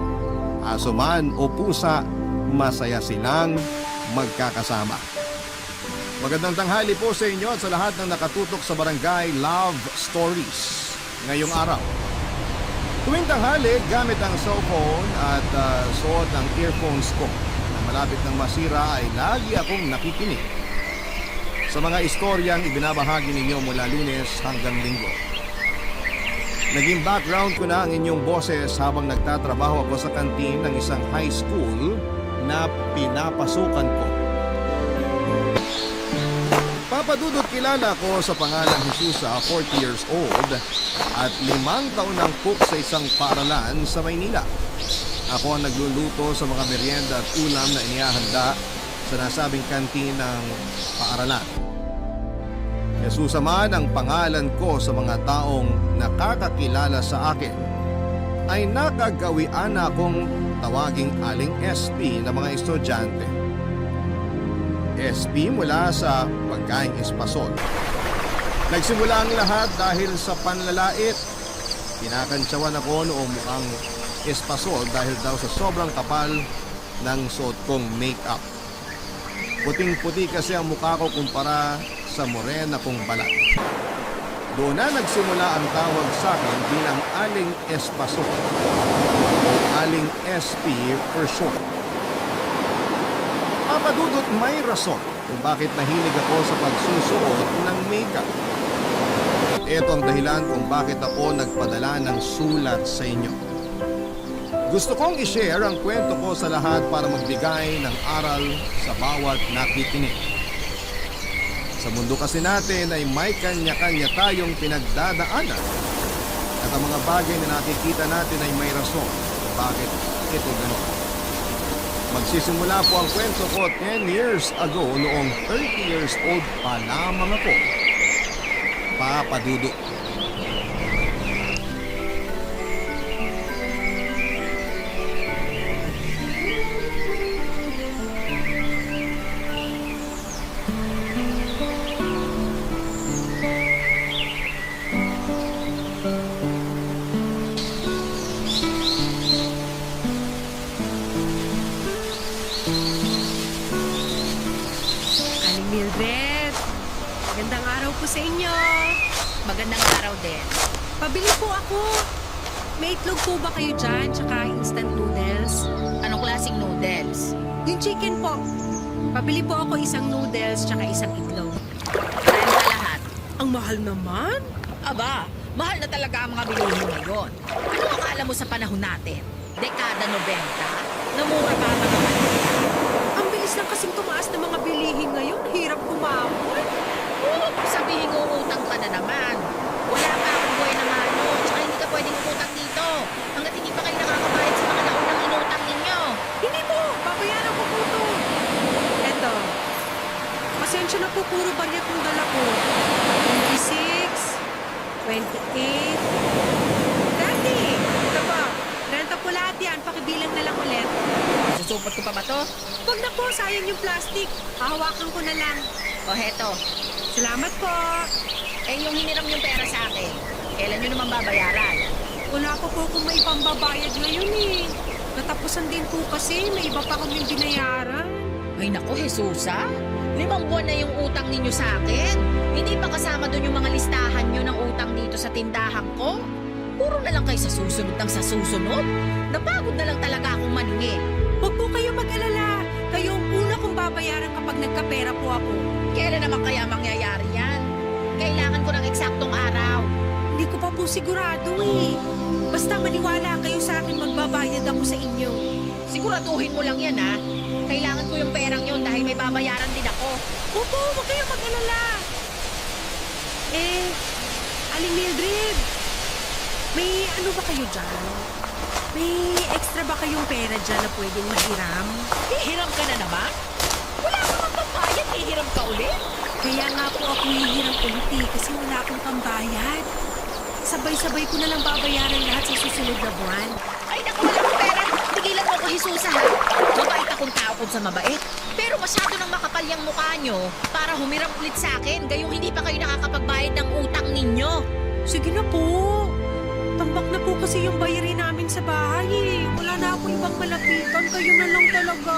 Aso man o pusa, masaya silang magkakasama. Magandang tanghali po sa inyo at sa lahat ng nakatutok sa Barangay Love Stories ngayong araw. Tuwing tanghali, gamit ang cellphone at suot ang earphones ko na malapit ng masira ay lagi akong nakikinig sa mga istoryang ibinabahagi ninyo mula Lunes hanggang Linggo. Naging background ko na ang inyong boses habang nagtatrabaho ako sa kantin ng isang high school na pinapasukan ko. Papadudot, kilala ko sa pangalang Jesusa, 40 years old at 5 taon ng cook sa isang paaralan sa Maynila. Ako ang nagluluto sa mga merienda at ulam na inihahanda sa nasabing kantin ng paaralan. Jesusa man ang pangalan ko sa mga taong nakakakilala sa akin, ay nakagawian na akong tawaging Aling SP na mga estudyante. SP mula sa pagkaing espasol. Nagsimula ang lahat dahil sa panlalait. Kinakantsawan ako noong mukhang espasol dahil daw sa sobrang kapal ng suot kong make-up. Puting-puti kasi ang mukha ko kumpara sa morena kong balat. Doon na nagsimula ang tawag sa akin bilang Aling Espasol o Aling SP for short. Papadudot, may rason kung bakit nahilig ako sa pagsusuot ng makeup. Ito ang dahilan kung bakit ako nagpadala ng sulat sa inyo. Gusto kong i-share ang kwento ko sa lahat para magbigay ng aral sa bawat nakikinig. Sa mundo kasi natin ay may kanya-kanya tayong pinagdadaanan at ang mga bagay na nakikita natin ay may rason kung bakit ito gano'n. Magsisimula po ang kwento ko 10 years ago noong 30 years old pa lamang ako. Papadudot. Mildred, magandang araw po sa inyo. Magandang araw din. Pabili po ako. May itlog po ba kayo dyan, tsaka instant noodles? Anong klaseng noodles? Yung chicken po. Pabili po ako isang noodles, tsaka isang itlog. Renta lahat. Ang mahal naman. Aba, mahal na talaga ang mga bilihin ngayon. Ano akala mo sa panahon natin? Dekada 90? Namura pa ang mga Ang bilis lang kasing tumaas ng mga bilihin ngayon. Hirap kumamon. Sabihin uutang ka na naman. Wala pa akong buhay na mano. Tsaka hindi ka pwedeng umutang dito. Hanggat hindi pa kayo nakakabayad sa mga naunang inutang ninyo. Hindi po, babayaran ko po ito. Eto, pasensya na po, puro barya kong dala ko. 26, 28. Daddy, ito ba? Renta po lahat yan, pakibilang na lang ulit. Susupot ko pa ba to? Wag na po, sayang yung plastic. Hahawakan ko na lang. O heto. Salamat po. Eh, yung hiniram yung pera sa akin, kailan nyo naman babayaran? Wala pa po akong may pambabayad ngayon eh. Natapusan din po kasi, may iba pa kaming binayaran. Ay naku, Jesusa. 5 buwan na yung utang ninyo sa akin. Hindi pa kasama doon yung mga listahan nyo ng utang dito sa tindahan ko. Puro na lang kayo sa susunod ng sa susunod. Napagod na lang talaga akong maningin. Huwag po kayo mag-alala. Kayo ang una kong babayaran kapag nagkapera po ako. Kailan naman kaya mangyayari yan? Kailangan ko ng eksaktong araw. Hindi ko pa po sigurado eh. Basta maniwala kayo sa akin, magbabayad ako sa inyo. Siguraduhin mo lang yan, ha? Kailangan ko yung perang yon dahil may babayaran din ako. Opo, huwag kayong mag-alala. Aling Mildred, may ano ba kayo dyan? May extra ba kayong pera dyan na pwedeng mahiram? Hihiram ka na naman? Wala ka mang pambayad, hihiram ka ulit? Kaya nga po ako hihiram ulit eh, kasi wala akong pambayad. Sabay-sabay ko na lang babayaran lahat sa susunod na buwan. Ay, naku, wala akong pera. Tigilan mo ko, Jesusa, ha? Mabait akong tao kung sa mabait. Pero masyado nang makapal yung mukha nyo para humiram ulit sa akin, gayong hindi pa kayo nakakapagbayad ng utang ninyo. Sige na po. Tambak na po kasi yung bayarin namin sa bahay eh. Wala na ako ibang malapitan, kayo na lang talaga.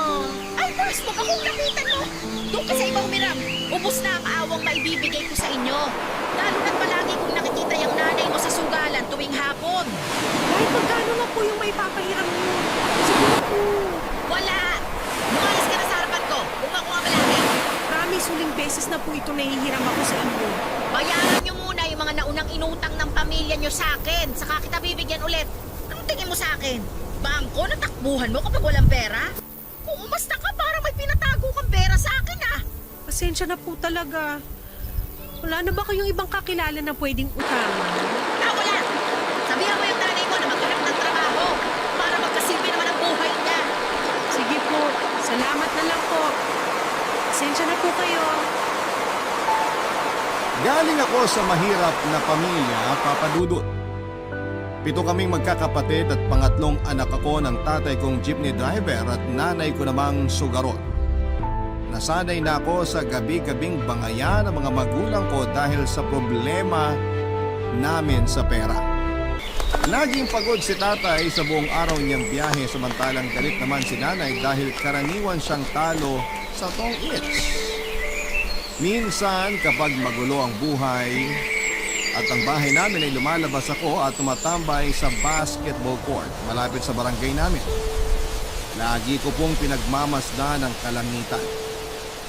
Ay, first mo kung lapitan mo. Doon ka sa ibang humiram. Ubus na ang aawang maibibigay ko sa inyo. Lalo na't palagi kong nakikita yung nanay mo sa sugalan tuwing hapon. Kahit magkano na po yung may papahiram niyo. Sige na po. Wala! Lumayas ka na sa harapan ko. Kung ako ang malaki. Promise, huling beses na po ito nahihiram ako sa inyo. Bayaran nyo muna yung mga naunang inutang ng pamilya nyo sa akin. Saka kita bibigyan ulit. Anong tingin mo sa akin? Bangko, natakbuhan mo kapag walang pera? Kung umasta ka, parang may pinatago kang pera sa akin, ah. Pasensya na po talaga. Wala na ba kayong ibang kakilala na pwedeng utangan? Wala! Sabihan mo yung nanay mo na maghanap ng trabaho para magkasilbi naman ang buhay niya. Sige po, salamat na lang po. Pasensya na po kayo. Galing ako sa mahirap na pamilya, Papa Dudut. 7 kaming magkakapatid at pangatlong anak ako ng tatay kong jeepney driver at nanay ko namang sugarot. Nasanay na ako sa gabi-gabing bangayan ng mga magulang ko dahil sa problema namin sa pera. Laging pagod si tatay sa buong araw niyang biyahe samantalang galit naman si nanay dahil karaniwan siyang talo sa tong its. Minsan kapag magulo ang buhay at ang bahay namin ay lumalabas ako at tumatambay sa basketball court malapit sa barangay namin. Lagi ko pong pinagmamasdan ng kalangitan.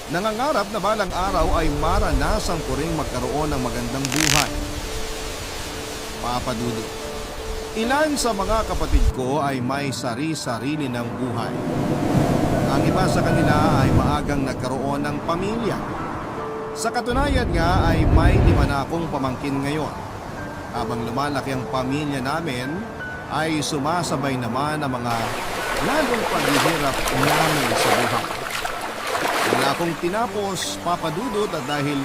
Nangangarap na balang araw ay maranasan ko ring magkaroon ng magandang buhay. Papa Dudu, ilan sa mga kapatid ko ay may sari-sarili ng buhay. Ang iba sa kanila ay maagang nagkaroon ng pamilya. Sa katunayan nga ay may 5 na akong pamangkin ngayon. Habang lumalaki ang pamilya namin ay sumasabay naman ang mga lalong paghihirap namin sa buhay. Wala akong tinapos, Papa Dudut, at dahil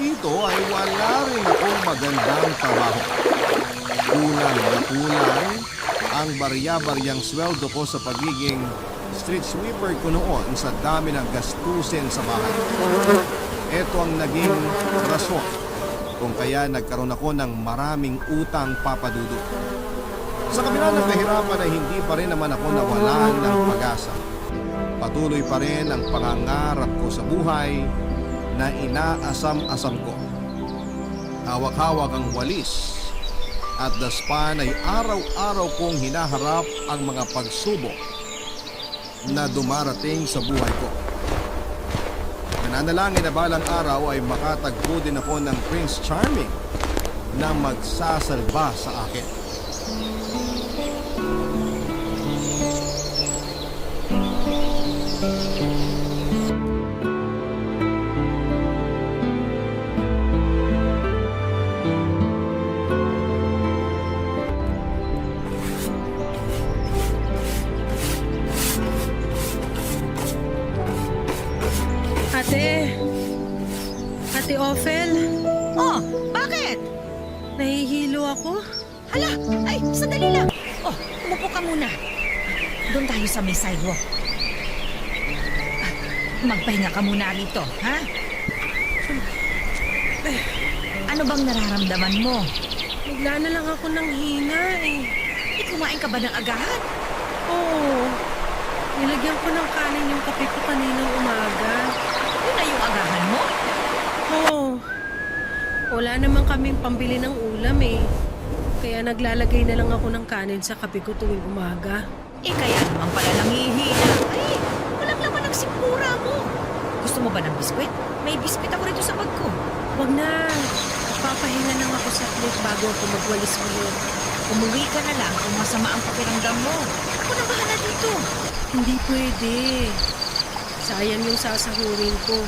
dito ay wala rin akong magandang trabaho. Kulang na kulang ang barya-baryang sweldo ko sa pagiging street sweeper ko noon sa dami ng gastusin sa bahay. Ito ang naging rason kung kaya nagkaroon ako ng maraming utang, Papa Dudut. Sa kabila ng kahirapan ay hindi pa rin naman ako nawalan ng pag-asa. Patuloy pa rin ang pangangarap ko sa buhay na inaasam-asam ko. Hawak-hawak ang walis at daspan ay araw-araw kong hinaharap ang mga pagsubok na dumarating sa buhay ko. Nananalangin na balang araw ay makatagpo din ako ng Prince Charming na magsasalba sa akin. Ate Ophel, Oh, bakit? nahihilo ako. Hala, ay, sandali lang. Oh, umupo ka muna. Doon tayo sa may sidewalk. Magpahinga ka muna rito, ha? Ano bang nararamdaman mo? Bigla na lang ako ng hina eh. Kumain ka ba ng agahan? Oo. Nilagyan ko ng kanin yung kape ko kaninang umaga. Yun na yung agahan mo? Oo. Wala naman kaming pambili ng ulam eh. Kaya naglalagay na lang ako ng kanin sa kape ko tuwing umaga. Kaya naman pala nangihina. Ay, walang laman ng sikmura mo. Gusto mo ba ng biskwit? May biskwit ako rito sa bag ko. Wag na. Papahinga lang ako sa plate bago ako magwalis ngayon. Umuwi ka na lang kung masama ang pakiramdam mo. Ako na bahala dito. Hindi pwede. Sayang yung sasahurin ko.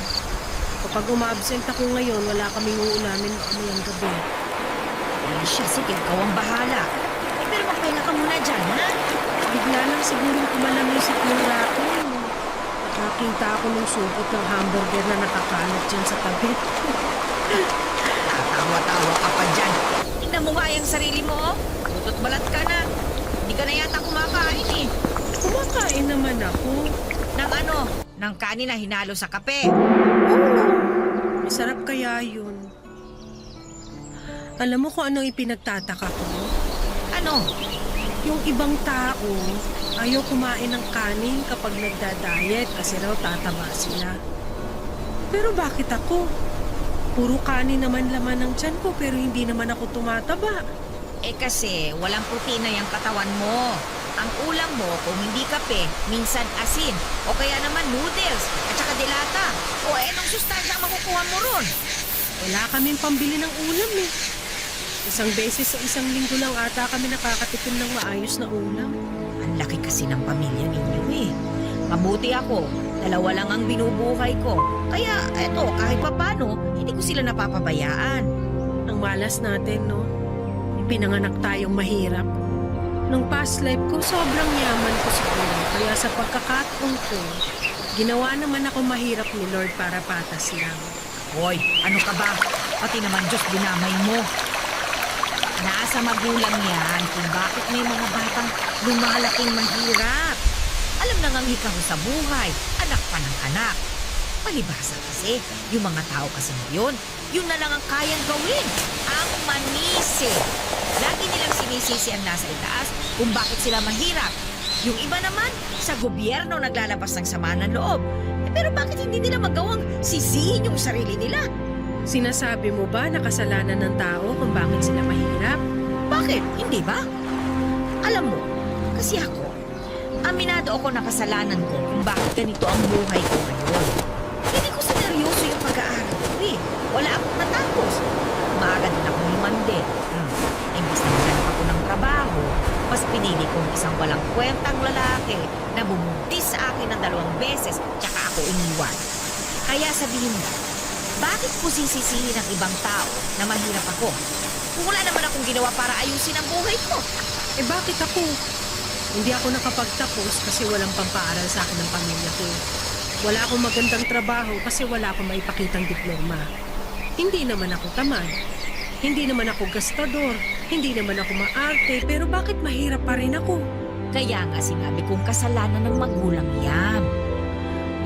Kapag umabsent ako ngayon, wala kaming uulamin mamayang gabi. Ay siya, sige, ikaw ang bahala. Pero magpahinga ka muna dyan, ha? Bigla lang siguro kumalamesip yung rato. Nakakita ako ng supot ng hamburger na nakakalat dyan sa tabi. Tatawa-tawa ka pa dyan. Tingnan mo nga yung sarili mo, oh. Butot balat ka na. Hindi ka na yata kumakain, eh. Kumakain naman ako. Ng ano? Ng kanin na hinalo sa kape. Masarap kaya yun. Alam mo kung anong ipinagtataka ko? Ano? Yung ibang tao, ayaw kumain ng kanin kapag nagda-diet kasi raw tataba sila. Pero bakit ako? Puro kanin naman laman ng tiyan ko pero hindi naman ako tumataba. Kasi walang protina yung katawan mo. Ang ulam mo, kung hindi kape, minsan asin, o kaya naman noodles, at saka dilata. Anong sustansya ang makukuha mo ron? Wala kaming pambili ng ulam eh. Isang beses sa isang linggo lang ata kami nakakatipon ng maayos na ulam. Ang laki kasi ng pamilya ninyo eh. Mabuti ako, 2 lang ang binubuhay ko. Kaya kahit papano, hindi ko sila napapabayaan. Ang malas natin, no? Pinanganak tayong mahirap. Nung past life ko, sobrang yaman ko siguro. Kaya sa pagkakataon ko, ginawa naman ako mahirap ni Lord para patas lang. Hoy, ano ka ba? Pati naman Diyos dinamay mo. Nasa magulang yan kung bakit may mga batang lumalaking mahirap. Alam na ngang ikaw sa buhay, anak pa ng anak. Palibhasa kasi, yung mga tao kasi ngayon, yun na lang ang kayang gawin. Ang manisi. Lagi nilang sinisisi ang nasa itaas kung bakit sila mahirap. Yung iba naman, sa gobyerno naglalabas ng sama ng loob. Pero bakit hindi nila magawang sisihin yung sarili nila? Sinasabi mo ba na kasalanan ng tao kung bakit sila mahirap? Bakit? Hindi ba? Alam mo, kasi ako, aminado ako na kasalanan ko kung bakit ganito ang buhay ko ngayon. Hindi ko sineryoso yung pag-aaral ko eh. Wala akong natapos. Maaga din akong lumande. Imbis na maghanap ako ng trabaho, mas pinili kong isang walang kwentang lalaki na bumuntis sa akin ng 2 beses tsaka ako iniwan. Kaya sabihin mo, bakit ko sisisihin ng ibang tao na mahirap ako? Kung wala naman akong ginawa para ayusin ang buhay ko. Bakit ako? Hindi ako nakapagtapos kasi walang pampaaral sa akin ng pamilya ko. Wala akong magandang trabaho kasi wala akong maipakitang diploma. Hindi naman ako tamad. Hindi naman ako gastador. Hindi naman ako maarte. Pero bakit mahirap pa rin ako? Kaya nga sinabi kong kasalanan ng magulang yan.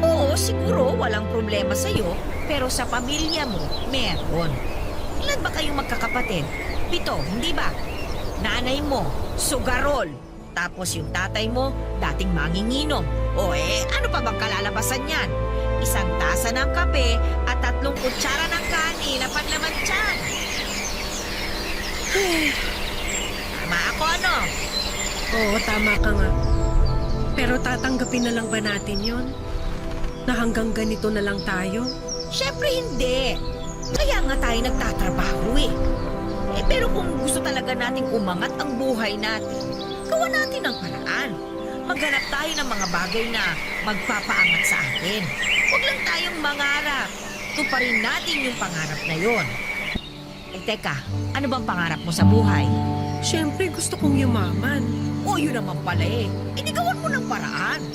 Oo, siguro walang problema sa'yo, pero sa pamilya mo, meron. Ilan ba kayong magkakapatid? 7, hindi ba? Nanay mo, sugarol. Tapos yung tatay mo, dating manginginom. Ano pa bang kalalabasan yan? 1 tasa ng kape at 3 kutsara ng kanin na panlaman tiyan. Tama ako, ano? Oo, tama ka nga. Pero tatanggapin na lang ba natin yon? Na hanggang ganito na lang tayo? Siyempre hindi. Kaya nga tayo nagtatrabaho eh. Pero kung gusto talaga nating umangat ang buhay natin, gawa natin ang paraan. Maghanap tayo ng mga bagay na magpapaangat sa atin. Huwag lang tayong mangarap. Tuparin natin yung pangarap na yon. Teka, ano bang pangarap mo sa buhay? Siyempre gusto kong yumaman. Yun naman pala eh. Di gawan mo ng paraan.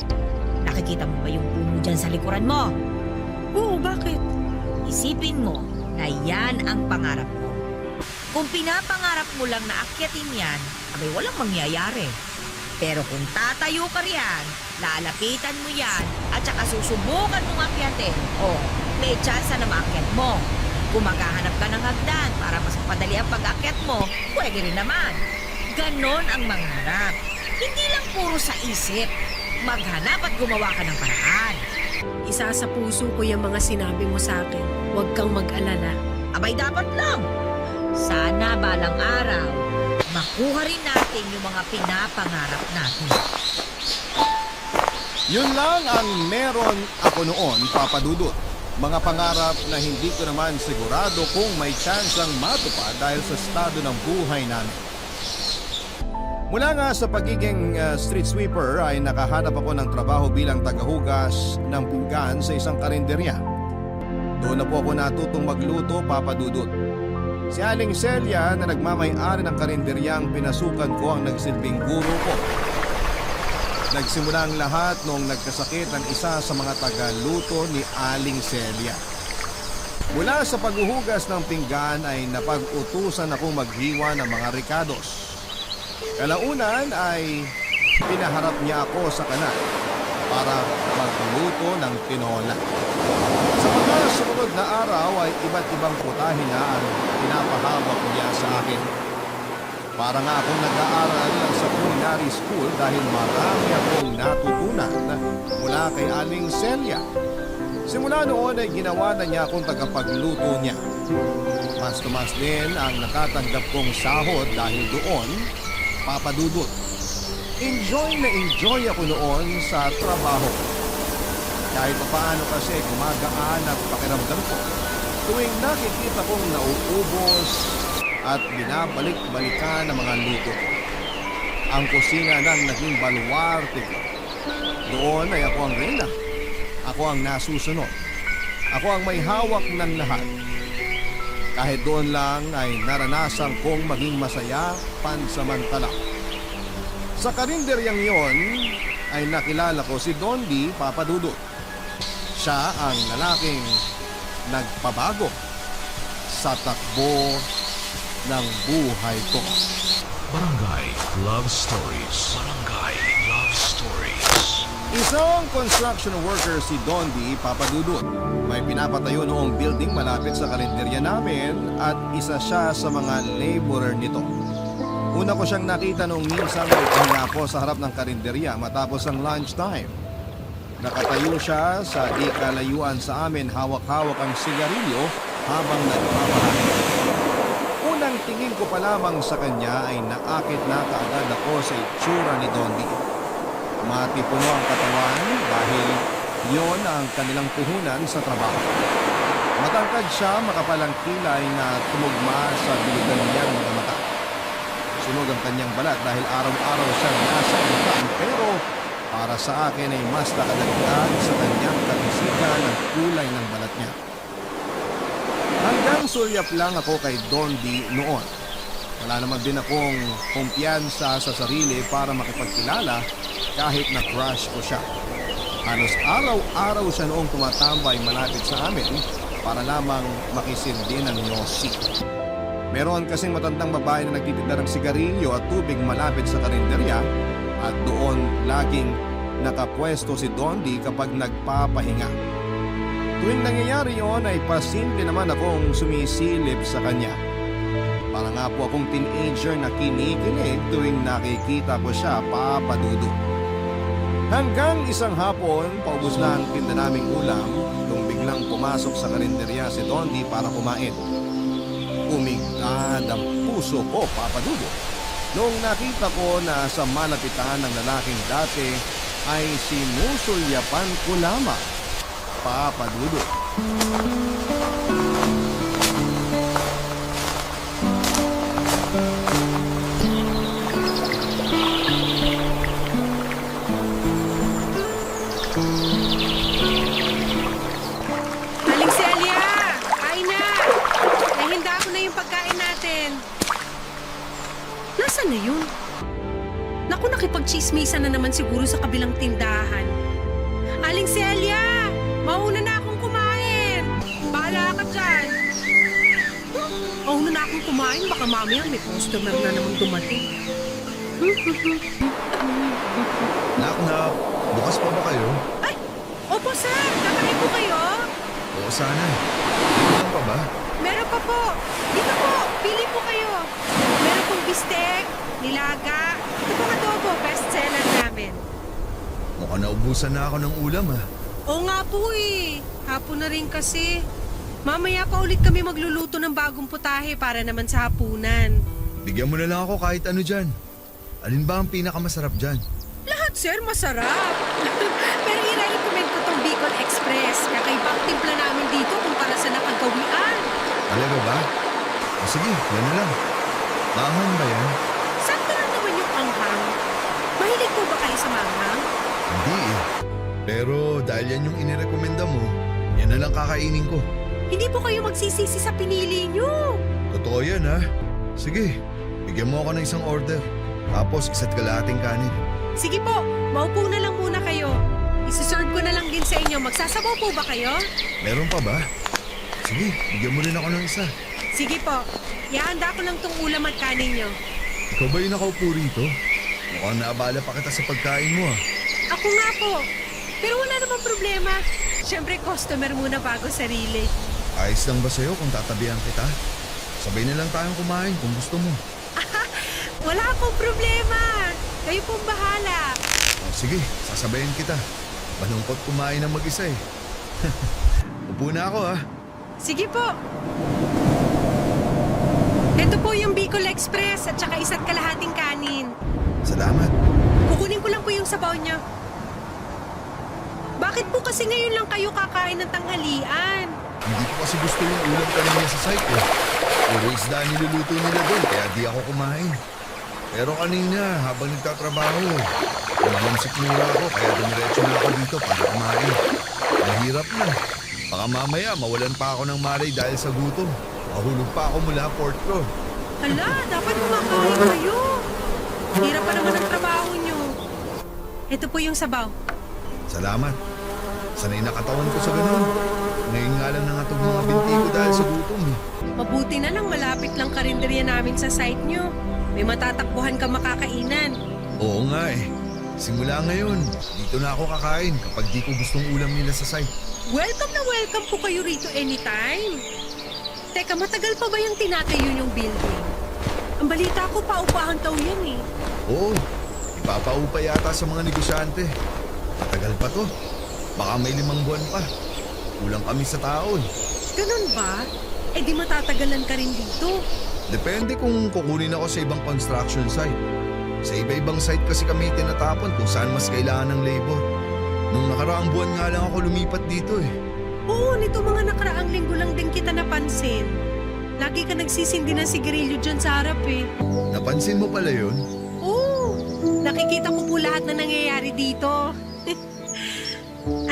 Nakikita mo ba yung puno dyan sa likuran mo? Oo, bakit? Isipin mo na yan ang pangarap mo. Kung pinapangarap mo lang na akyatin yan, abay walang mangyayari. Pero kung tatayo ka riyan, lalapitan mo yan, at saka susubukan mong akyatin, may tsansa na maakyat mo. Kung maghahanap ka ng hagdan para mas mapadali ang pag-akyat mo, pwede rin naman. Ganon ang mangarap. Hindi lang puro sa isip. Maghanap at gumawa ka ng paraan. Isa sa puso ko yung mga sinabi mo sa akin. Huwag kang mag-alala. Abay, dapat lang. Sana balang araw, makuha rin natin yung mga pinapangarap natin. Yun lang ang meron ako noon, Papa Dudut. Mga pangarap na hindi ko naman sigurado kung may tsansang matupad dahil sa estado ng buhay namin. Mula nga sa pagiging street sweeper ay nakahanap ako ng trabaho bilang tagahugas ng pinggan sa isang karinderya. Doon na po ako natutong magluto, Papa Dudut. Si Aling Celia na nagmamay-ari ng karinderyang pinasukan ko ang nagsilbing guro ko. Nagsimula ang lahat noong nagkasakit ang isa sa mga tagaluto ni Aling Celia. Mula sa paghuhugas ng pinggan ay napag-utusan akong maghiwa ng mga ricados. Kalaunan ay pinaharap niya ako sa kanal para magluto ng tinola. Sa mga sumunod na araw ay iba't ibang putahe na ang pinapahawak niya sa akin. Para nga akong nag-aaral sa culinary school dahil marami akong natutunan mula kay Aling Celia. Simula noon ay ginawa na niya akong tagapagluto niya. Mas tumas din ang nakatanggap kong sahod dahil doon, Papa Dudut. Enjoy na enjoy ako noon sa trabaho. Kahit paano kasi gumagaan ang pakiramdam ko. Tuwing nakikita kong nauubos at binabalik-balikan ng mga luto. Ang kusina nang naging baluarte ko. Doon ay ako ang reyna. Ako ang nasusunod. Ako ang may hawak ng lahat. Kahit doon lang ay naranasan kong maging masaya pansamantala. Sa karinderyang yon ay nakilala ko si Don D. Papa Dudut. Siya ang lalaking nagpabago sa takbo ng buhay ko. Barangay Love Stories. Barangay Love Stories. Isang construction worker si Don D. Papa Dudut. May pinapatayo noong building malapit sa karinderya namin at isa siya sa mga laborer nito. Una ko siyang nakita noong minsan may pahinga po sa harap ng karinderya matapos ang lunchtime. Nakatayo siya sa di kalayuan sa amin, hawak-hawak ang sigarilyo habang nagpapahay. Unang tingin ko pa lamang sa kanya ay naakit na kaagad ako sa itsura ni Dondi. Matipuno ang katawan dahil yon ang kanilang puhunan sa trabaho. Matangkad siya, makapalang kilay na tumugma sa biligan niyang mga mata. Sunog ang kanyang balat dahil araw-araw siyang nasa ikan, pero para sa akin ay mas nakadagdag sa kanyang kabisigan ang kulay ng balat niya. Hanggang sulyap lang ako kay Don D noon. Wala naman din akong kumpiyansa sa sarili para makipagkilala kahit na crush ko siya. Halos araw-araw siya noong tumatambay malapit sa amin para lamang makisindi ng yosi. Meron kasing matandang babae na nagtitinda ng sigarilyo at tubig malapit sa karinderya at doon laging nakapwesto si Dondi kapag nagpapahinga. Tuwing nangyayari yon ay pasimple naman akong sumisilip sa kanya. Para nga po akong teenager na kinikilig tuwing nakikita ko siya, Papa Dudut. Hanggang isang hapon, paubos na ang tinda naming ulam nung biglang pumasok sa karinderya si Dondi para kumain. Umigtad ang puso ko, Papa Dudut. Noong nakita ko na sa malapitan ng lalaking dati ay sinusulyapan ko lamang, Papa Dudut. Aling Celia! Kain na! Nahinda ko na yung pagkain natin. Nasaan na yun? Naku, nakipagchismisan na naman siguro sa kabilang tindahan. Aling Celia! Mauna na akong kumain! Bahala ka dyan! Mauna na akong kumain, baka mamaya may customer na naman dumating. Knock-knock. Bukas pa ba kayo? Ay! Opo sir! Kakain po kayo? Oo sana. Kailan pa ba? Meron pa po. Dito po, pili po kayo. Meron pong bistek, nilaga. Ito pong adobo, best seller namin. Mukhang naubusan na ako ng ulam ah. Oo nga po eh. Hapon na rin kasi. Mamaya pa ulit kami magluluto ng bagong putahe para naman sa hapunan. Bigyan mo na lang ako kahit ano dyan. Alin ba ang pinakamasarap dyan? Lahat, sir, masarap. Pero i-recommend ko tong Bicol Express. Kakaibang timpla namin dito kumpara sa nakagawian. Talaga ba? O sige, yan na lang. Maanghang ba yan? Sakto lang naman yung anghang. Mahilig po ba kayo sa manghang? Hindi eh. Pero dahil yan yung inirekomenda mo, yan na lang kakainin ko. Hindi po kayo magsisisi sa pinili nyo. Totoo yan ha. Sige, bigyan mo ako ng isang order. Tapos isa't kalahating kanin. Sige po, maupo na lang muna kayo. Isi-serve ko na lang din sa inyo. Magsasabaw po ba kayo? Meron pa ba? Sige, bigyan mo rin ako ng isa. Sige po, ihanda ko lang tong ulam at kanin nyo. Ikaw ba yung nakaupo rito? Mukhang naabala pa kita sa pagkain mo ah. Ako nga po. Pero wala namang problema. Siyempre, customer muna bago sarili. Ayos lang ba sa'yo kung tatabihan kita? Sabay na lang tayong kumain kung gusto mo. Wala akong problema. Kayo pong bahala. O sige, sasabayan kita. Malungkot kumain ng mag-isa eh. Upo na ako ah. Sige po. Ito po yung Bicol Express at saka isa't kalahating kanin. Salamat. Kukunin ko lang po yung sabaw niyo. Bakit po kasi ngayon lang kayo kakain ng tanghalian? Hindi ko kasi gusto yung ulam kanina sa site eh. Puro isda ang niluluto nila doon kaya di ako kumain. Pero kanina habang nagtatrabaho, namamsik mura ako kaya dumiretso na ako dito para kumain. Mahirap na. Baka mamaya mawalan pa ako ng malay dahil sa gutom. Mahulog pa ako mula Port Road. Hala, dapat kumakain kayo. Hirap pa naman ang trabaho niyo. Ito po yung sabaw. Salamat. Sanay na katawan ko sa ganun. Ngayon nga lang nangatog mga binti ko dahil sa gutom eh. Mabuti na lang malapit lang karinderya namin sa site niyo. May matatakbuhan ka makakainan. Oo nga eh. Simula ngayon, dito na ako kakain kapag di ko gustong ulam nila sa site. Welcome na welcome po kayo rito anytime. Teka, matagal pa ba yung tinatayo yung building? Ang balita ko, paupahan daw yan eh. Oo, ipapaupa yata sa mga negosyante. Matagal pa to. Baka may 5 buwan pa. Kulang kami sa taon. Ganun ba? Eh di matatagalan ka rin dito. Depende kung kukunin ako sa ibang construction site. Sa iba-ibang site kasi kami tinatapon kung saan mas kailangan ng labor. Nung nakaraang buwan nga lang ako lumipat dito eh. Oo, nito mga nakaraang linggo lang din kita napansin. Lagi ka nagsisindi ng sigarilyo dyan sa harap eh. Napansin mo pala yun? Oo, nakikita ko po lahat na nangyayari dito.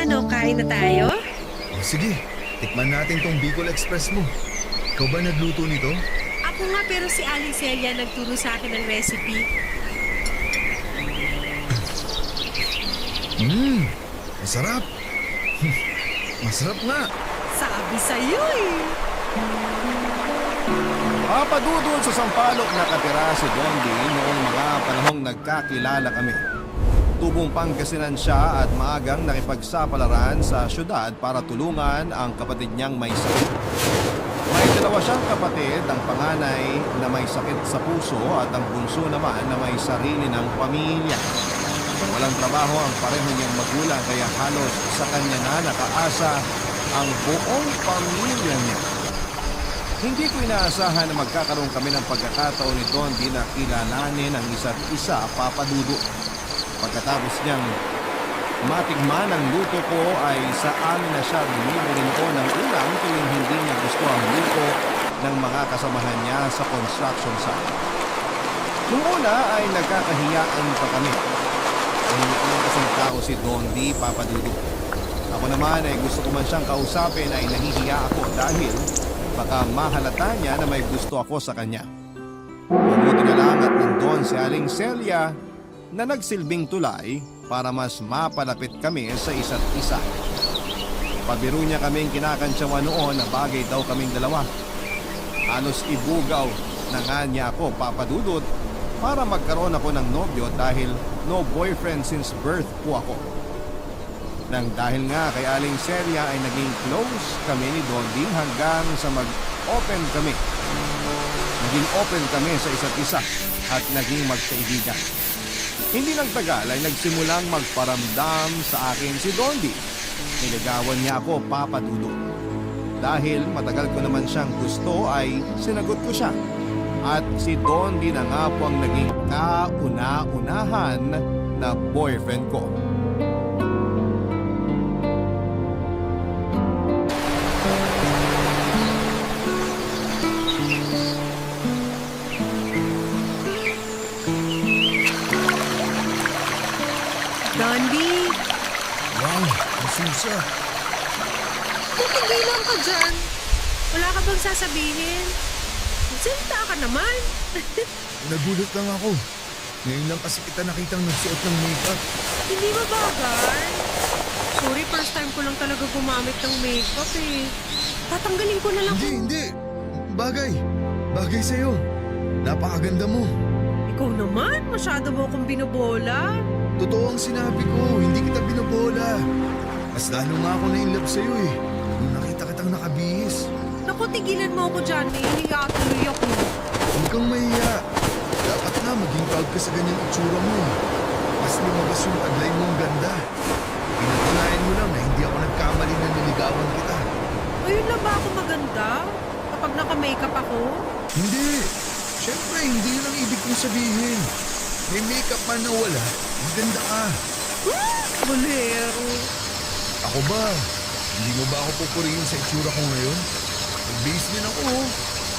Ano, kain na tayo? O sige, tikman natin tong Bicol Express mo. Ikaw ba nagluto nito? Ako nga pero si Aling Celia nagturo sa akin ng recipe. Masarap. Masarap nga. Sabi sa'yo eh. Papadudod sa sampalok na katira si Dondi noong mga panahong nagkakilala kami. Tubong Pangasinan siya at maagang nakipagsapalaran sa syudad para tulungan ang kapatid niyang may sakit. May 2 siyang kapatid, ang panganay na may sakit sa puso at ang bunso naman na may sarili ng pamilya. Walang trabaho ang pareho niyang magulang kaya halos sa kanya na nakaasa ang buong pamilya niya. Hindi ko inaasahan na magkakaroon kami ng pagkakataon ni Dondi na kilalanin ang isa't isa, Papadudo. Pagkatapos niyang matikman ang luto ko ay sa amin na siya bumibili noon ng ulam tuwing hindi niya gusto ang luto ng mga kasamahan niya sa construction site. Noong una ay nagkakahiyaan pa kami. Ang kasing tao si Dondi, Papadudo. Ako naman ay gusto ko man siyang kausapin ay nahihiya ako dahil baka mahalata niya na may gusto ako sa kanya. Mabuti na lang at nandun si Aling Celia na nagsilbing tulay para mas mapalapit kami sa isa't isa. Pabiro niya kaming kinakantsawan noon na bagay daw kaming dalawa. Halos ibugaw na nga niya ako, Papadudot, para magkaroon ako ng nobyo dahil no boyfriend since birth po ako. Nang dahil nga kay Aling Celia ay naging close kami ni Dondi hanggang sa mag-open kami. Naging open kami sa isa't isa at naging magkaibigan. Hindi nagtagal ay nagsimulang magparamdam sa akin si Dondi. Niligawan niya ako, Papa Dudut. Dahil matagal ko naman siyang gusto ay sinagot ko siya. At si Dondi na nga po ang naging kauna-unahan na boyfriend ko. Dondi, Wow, ang susa. tigilan ka dyan. Wala ka bang sasabihin? Sinta ka naman. Nagulat lang ako. Ngayon lang kasi kita nakitang nagsuot ng makeup. Hindi ba bagay? Sorry, first time ko lang talaga gumamit ng makeup eh. Tatanggalin ko na lang. Hindi. Bagay. Bagay sa'yo. Napakaganda mo. Ikaw naman, masyado mo akong binobola. Totoo ang sinabi ko, hindi kita binobola. Mas lalo nga ako na-inlove sa'yo eh. Nung nakita kitang nakabihis. Naku, tigilan mo ako dyan. Nahihiya tuloy ako. Huwag kang mahiya. Dapat na maging proud ka sa ganyang itsura mo. Mas lumabas yung taglay mong ganda. Pinatunayan mo lang na hindi ako nagkamali na niligawan kita. Ayun na ba ako maganda? Kapag naka-makeup ako? Hindi. Siyempre, hindi yun ang ibig kong sabihin. May makeup man na wala, maganda ka. Bolero. Ako ba? Hindi mo ba ako pupurihin sa itsura ko ngayon? Nagbihis din ako.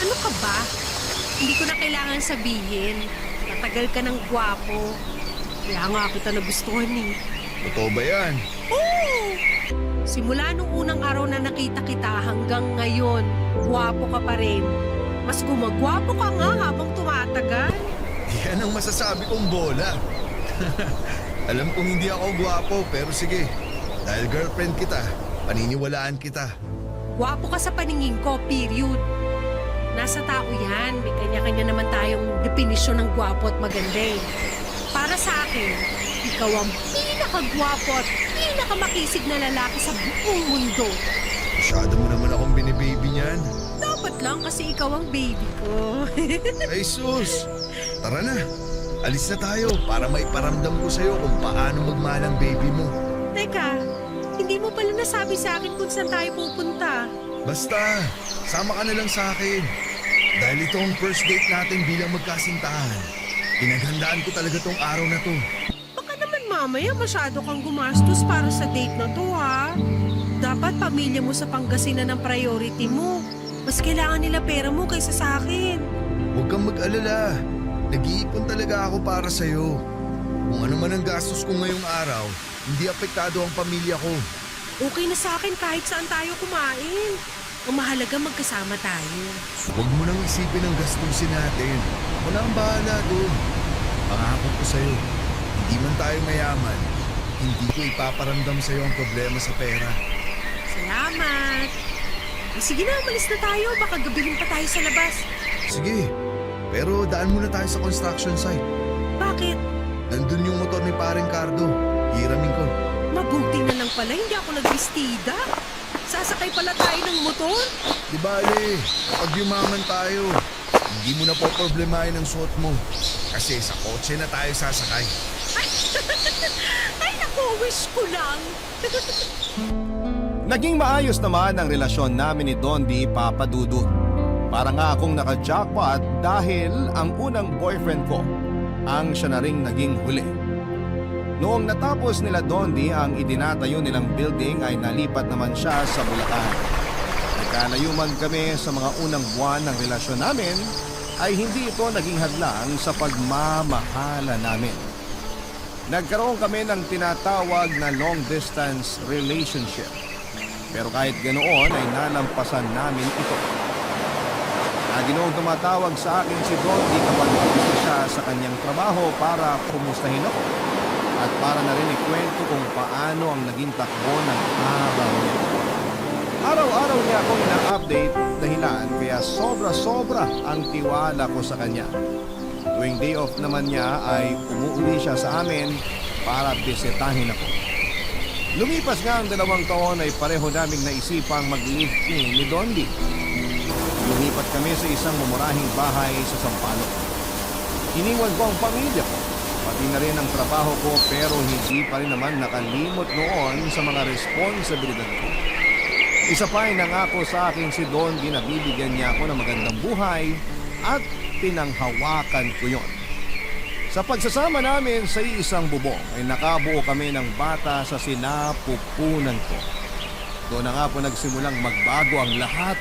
Ano ka ba? Hindi ko na kailangan sabihin. Matagal ka ng gwapo. Kaya nga kita nagustuhan eh. Totoo ba yan? Oo! Simula nung unang araw na nakita kita hanggang ngayon, gwapo ka pa rin. Mas gumagwapo ka nga habang tumatagal. Yan ang masasabi kong bola. Alam kong hindi ako gwapo, pero sige. Dahil girlfriend kita, paniniwalaan kita. Gwapo ka sa paningin ko, period. Nasa tao yan. May kanya-kanya naman tayong definisyon ng gwapo at maganda eh. Para sa akin, ikaw ang pinakagwapo at pinakamakisig na lalaki sa buong mundo. Masyado mo naman akong binibaby niyan. Dapat lang kasi ikaw ang baby ko. Ay sus! Tara na, alis na tayo para maiparamdam ko sa'yo kung paano magmahal ang baby mo. Teka, hindi mo pala nasabi sa akin kung saan tayo pupunta. Basta, sama ka na lang sa akin. Dahil ito ang first date natin bilang magkasintahan. Pinaghandaan ko talaga tong araw na to. Baka naman mamaya masyado kang gumastos para sa date na to ha. Dapat pamilya mo sa Pangasinan ng priority mo. Mas kailangan nila pera mo kaysa sa akin. Huwag kang mag-alala. Nag-iipon talaga ako para sa'yo. Kung ano man ang gastos ko ngayong araw, hindi apektado ang pamilya ko. Okay na sa akin kahit saan tayo kumain. Ang mahalaga magkasama tayo. Huwag mo nang isipin ang gastusin natin. Wala ang bahala doon. Pangako ko sa'yo, hindi man tayo mayaman, hindi ko ipaparamdam sa'yo ang problema sa pera. Salamat. Sige na, umalis na tayo. Baka gabihin pa tayo sa labas. Sige, pero daan muna tayo sa construction site. Bakit? Nandun yung motor ni Paring Cardo. Hiramin ko. Mabuti na lang pala, hindi ako nagbistida. Sasakay pala tayo ng motor. Di bale, pag yumaman tayo, hindi mo na po problemahin ang suot mo. Kasi sa kotse na tayo sasakay. Ay, naku, wish ko lang. Naging maayos naman ang relasyon namin ni Dondi, Papa Dudut. Para nga akong naka-jackpot dahil ang unang boyfriend ko ang siya na ring naging huli. Noong natapos nila Dondi ang itinatayo nilang building ay nalipat naman siya sa Bulacan. Nagkalayo man kami sa mga unang buwan ng relasyon namin ay hindi ito naging hadlang sa pagmamahala namin. Nagkaroon kami ng tinatawag na long distance relationship. Pero kahit ganoon ay nalampasan namin ito. Lagi noong tumatawag sa akin si Dondi kapag gusto siya sa kanyang trabaho para kumustahin ako. At para na rin ikwento kung paano ang naging takbo ng araw niya. Araw-araw niya akong ina-update dahilan kaya sobra-sobra ang tiwala ko sa kanya. Tuwing day off naman niya ay umuwi siya sa amin para bisitahin ako. Lumipas nga ang 2 taon ay pareho naming naisipang mag-live-in ni Dondi. Lumipat kami sa isang mumurahing bahay sa Sampaloc. Iniwan ko ang pamilya ko, pati na rin ang trabaho ko, pero hindi pa rin naman nakalimot noon sa mga responsibilidad ko. Isa pa ay nangako sa akin si Dondi na bibigyan niya ako ng magandang buhay at pinanghawakan ko yon. Sa pagsasama namin sa iisang bubong ay nakabuo kami ng bata sa sinapupunan ko. Doon na nga po nagsimulang magbago ang lahat.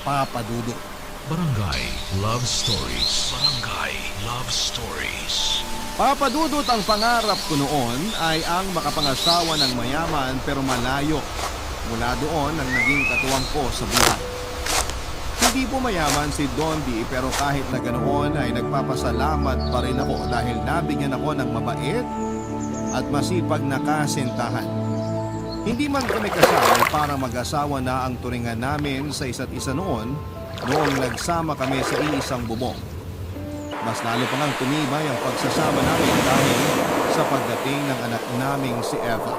Papa Dudut. Barangay Love Stories. Barangay Love Stories. Papa Dudut, ang pangarap ko noon ay ang makapangasawa ng mayaman pero malayo. Mula doon ang naging katuwang ko sa buhay. Hindi po mayaman si Dondi, pero kahit na ganoon ay nagpapasalamat pa rin ako dahil nabigyan ako ng mabait at masipag na kasintahan. Hindi man kami kasal para mag-asawa na ang turingan namin sa isa't isa noong nagsama kami sa iisang bubong. Mas lalo pa ngang tumibay ang pagsasama namin dahil sa pagdating ng anak naming si Eva.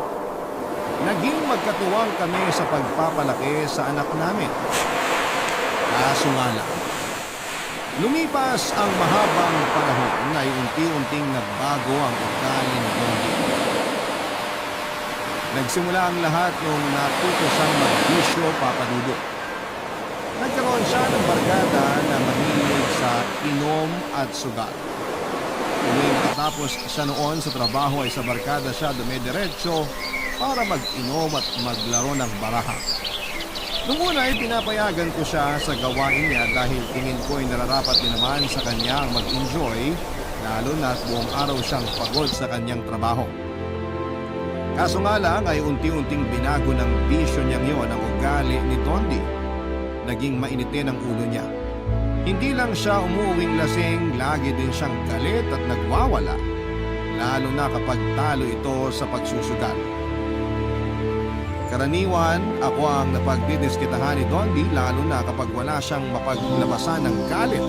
Naging magkatuwang kami sa pagpapalaki sa anak namin. Kaso nga lang, lumipas ang mahabang panahon ay unti-unting nagbago ang ugali ni Dondi. Nagsimula ang lahat nung natuto siyang mag-bisyo, Papa Dudut. Nagkaroon siya ng barkada na mahilig sa inom at sugal. Tuwing matapos siya noon sa trabaho ay sa barkada siya dumediretso para mag-inom at maglaro ng baraha. Noong una ay pinapayagan ko siya sa gawain niya dahil tingin ko ay nararapat din naman sa kanya ang mag-enjoy, lalo na't buong araw siyang pagod sa kanyang trabaho. Kaso nga lang ay unti-unting binago ng bisyo niyang yon ang ugali ni Dondi. Naging mainitin ang ulo niya. Hindi lang siya umuwing lasing, lagi din siyang galit at nagwawala, lalo na kapag talo ito sa pagsusugal. Karaniwan, ako ang napagdidiskitahan ni Dondi, lalo na kapag wala siyang mapaglabasan ng galit.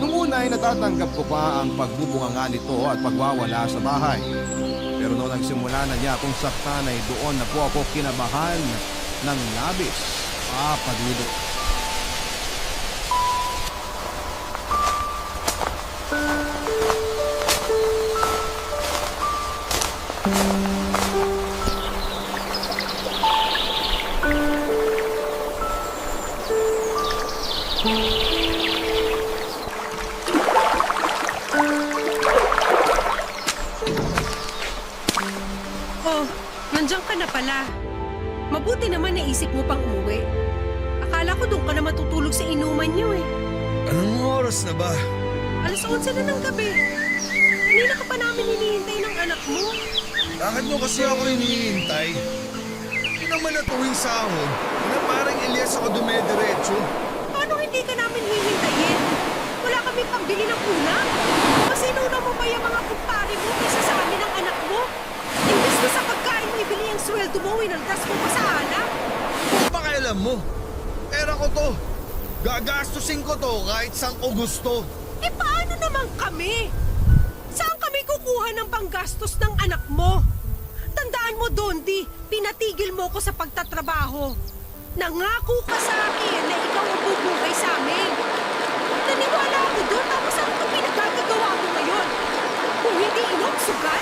Noong una ay natatanggap ko pa ang pagbubunganga nito at pagwawala sa bahay. Pero noong nagsimula na niya akong saktan ay doon na po ako kinabahan ng labis, Papa Dudut. Oh, nandiyan ka na pala. Mabuti naman naisip mo pang umuwi. Akala ko doon ka na matutulog sa inuman niyo eh. Anong oras na ba? 11:00 na ng gabi. Kanina ka pa namin hinihintay ng anak mo. Bakit nyo kasi ako hinihintay? Hindi naman na tuwing sahod, na parang Elias ako dumediretso. Paano hindi ka namin hihintayin? Wala kami pambili ng ulam. Mas inuna mo pa yung mga kumpare mo kaysa sa amin ng anak mo. Imbes na sa pagkain mo ibili ang sweldo mo, inaldas mo pa sa alak. Kung pakialam mo, pera ko to. Gagastusin ko to kahit saan ko gusto. Eh paano naman kami? Saan kami kukuha ng panggastos ng anak mo? Tandaan mo, Dondi, pinatigil mo ko sa pagtatrabaho. Nangako ka sa akin na ikaw ang bubuhay sa amin. Naniwala ako doon, tapos ano ka pinagagagawa mo ngayon? Kung hindi inom, sugal?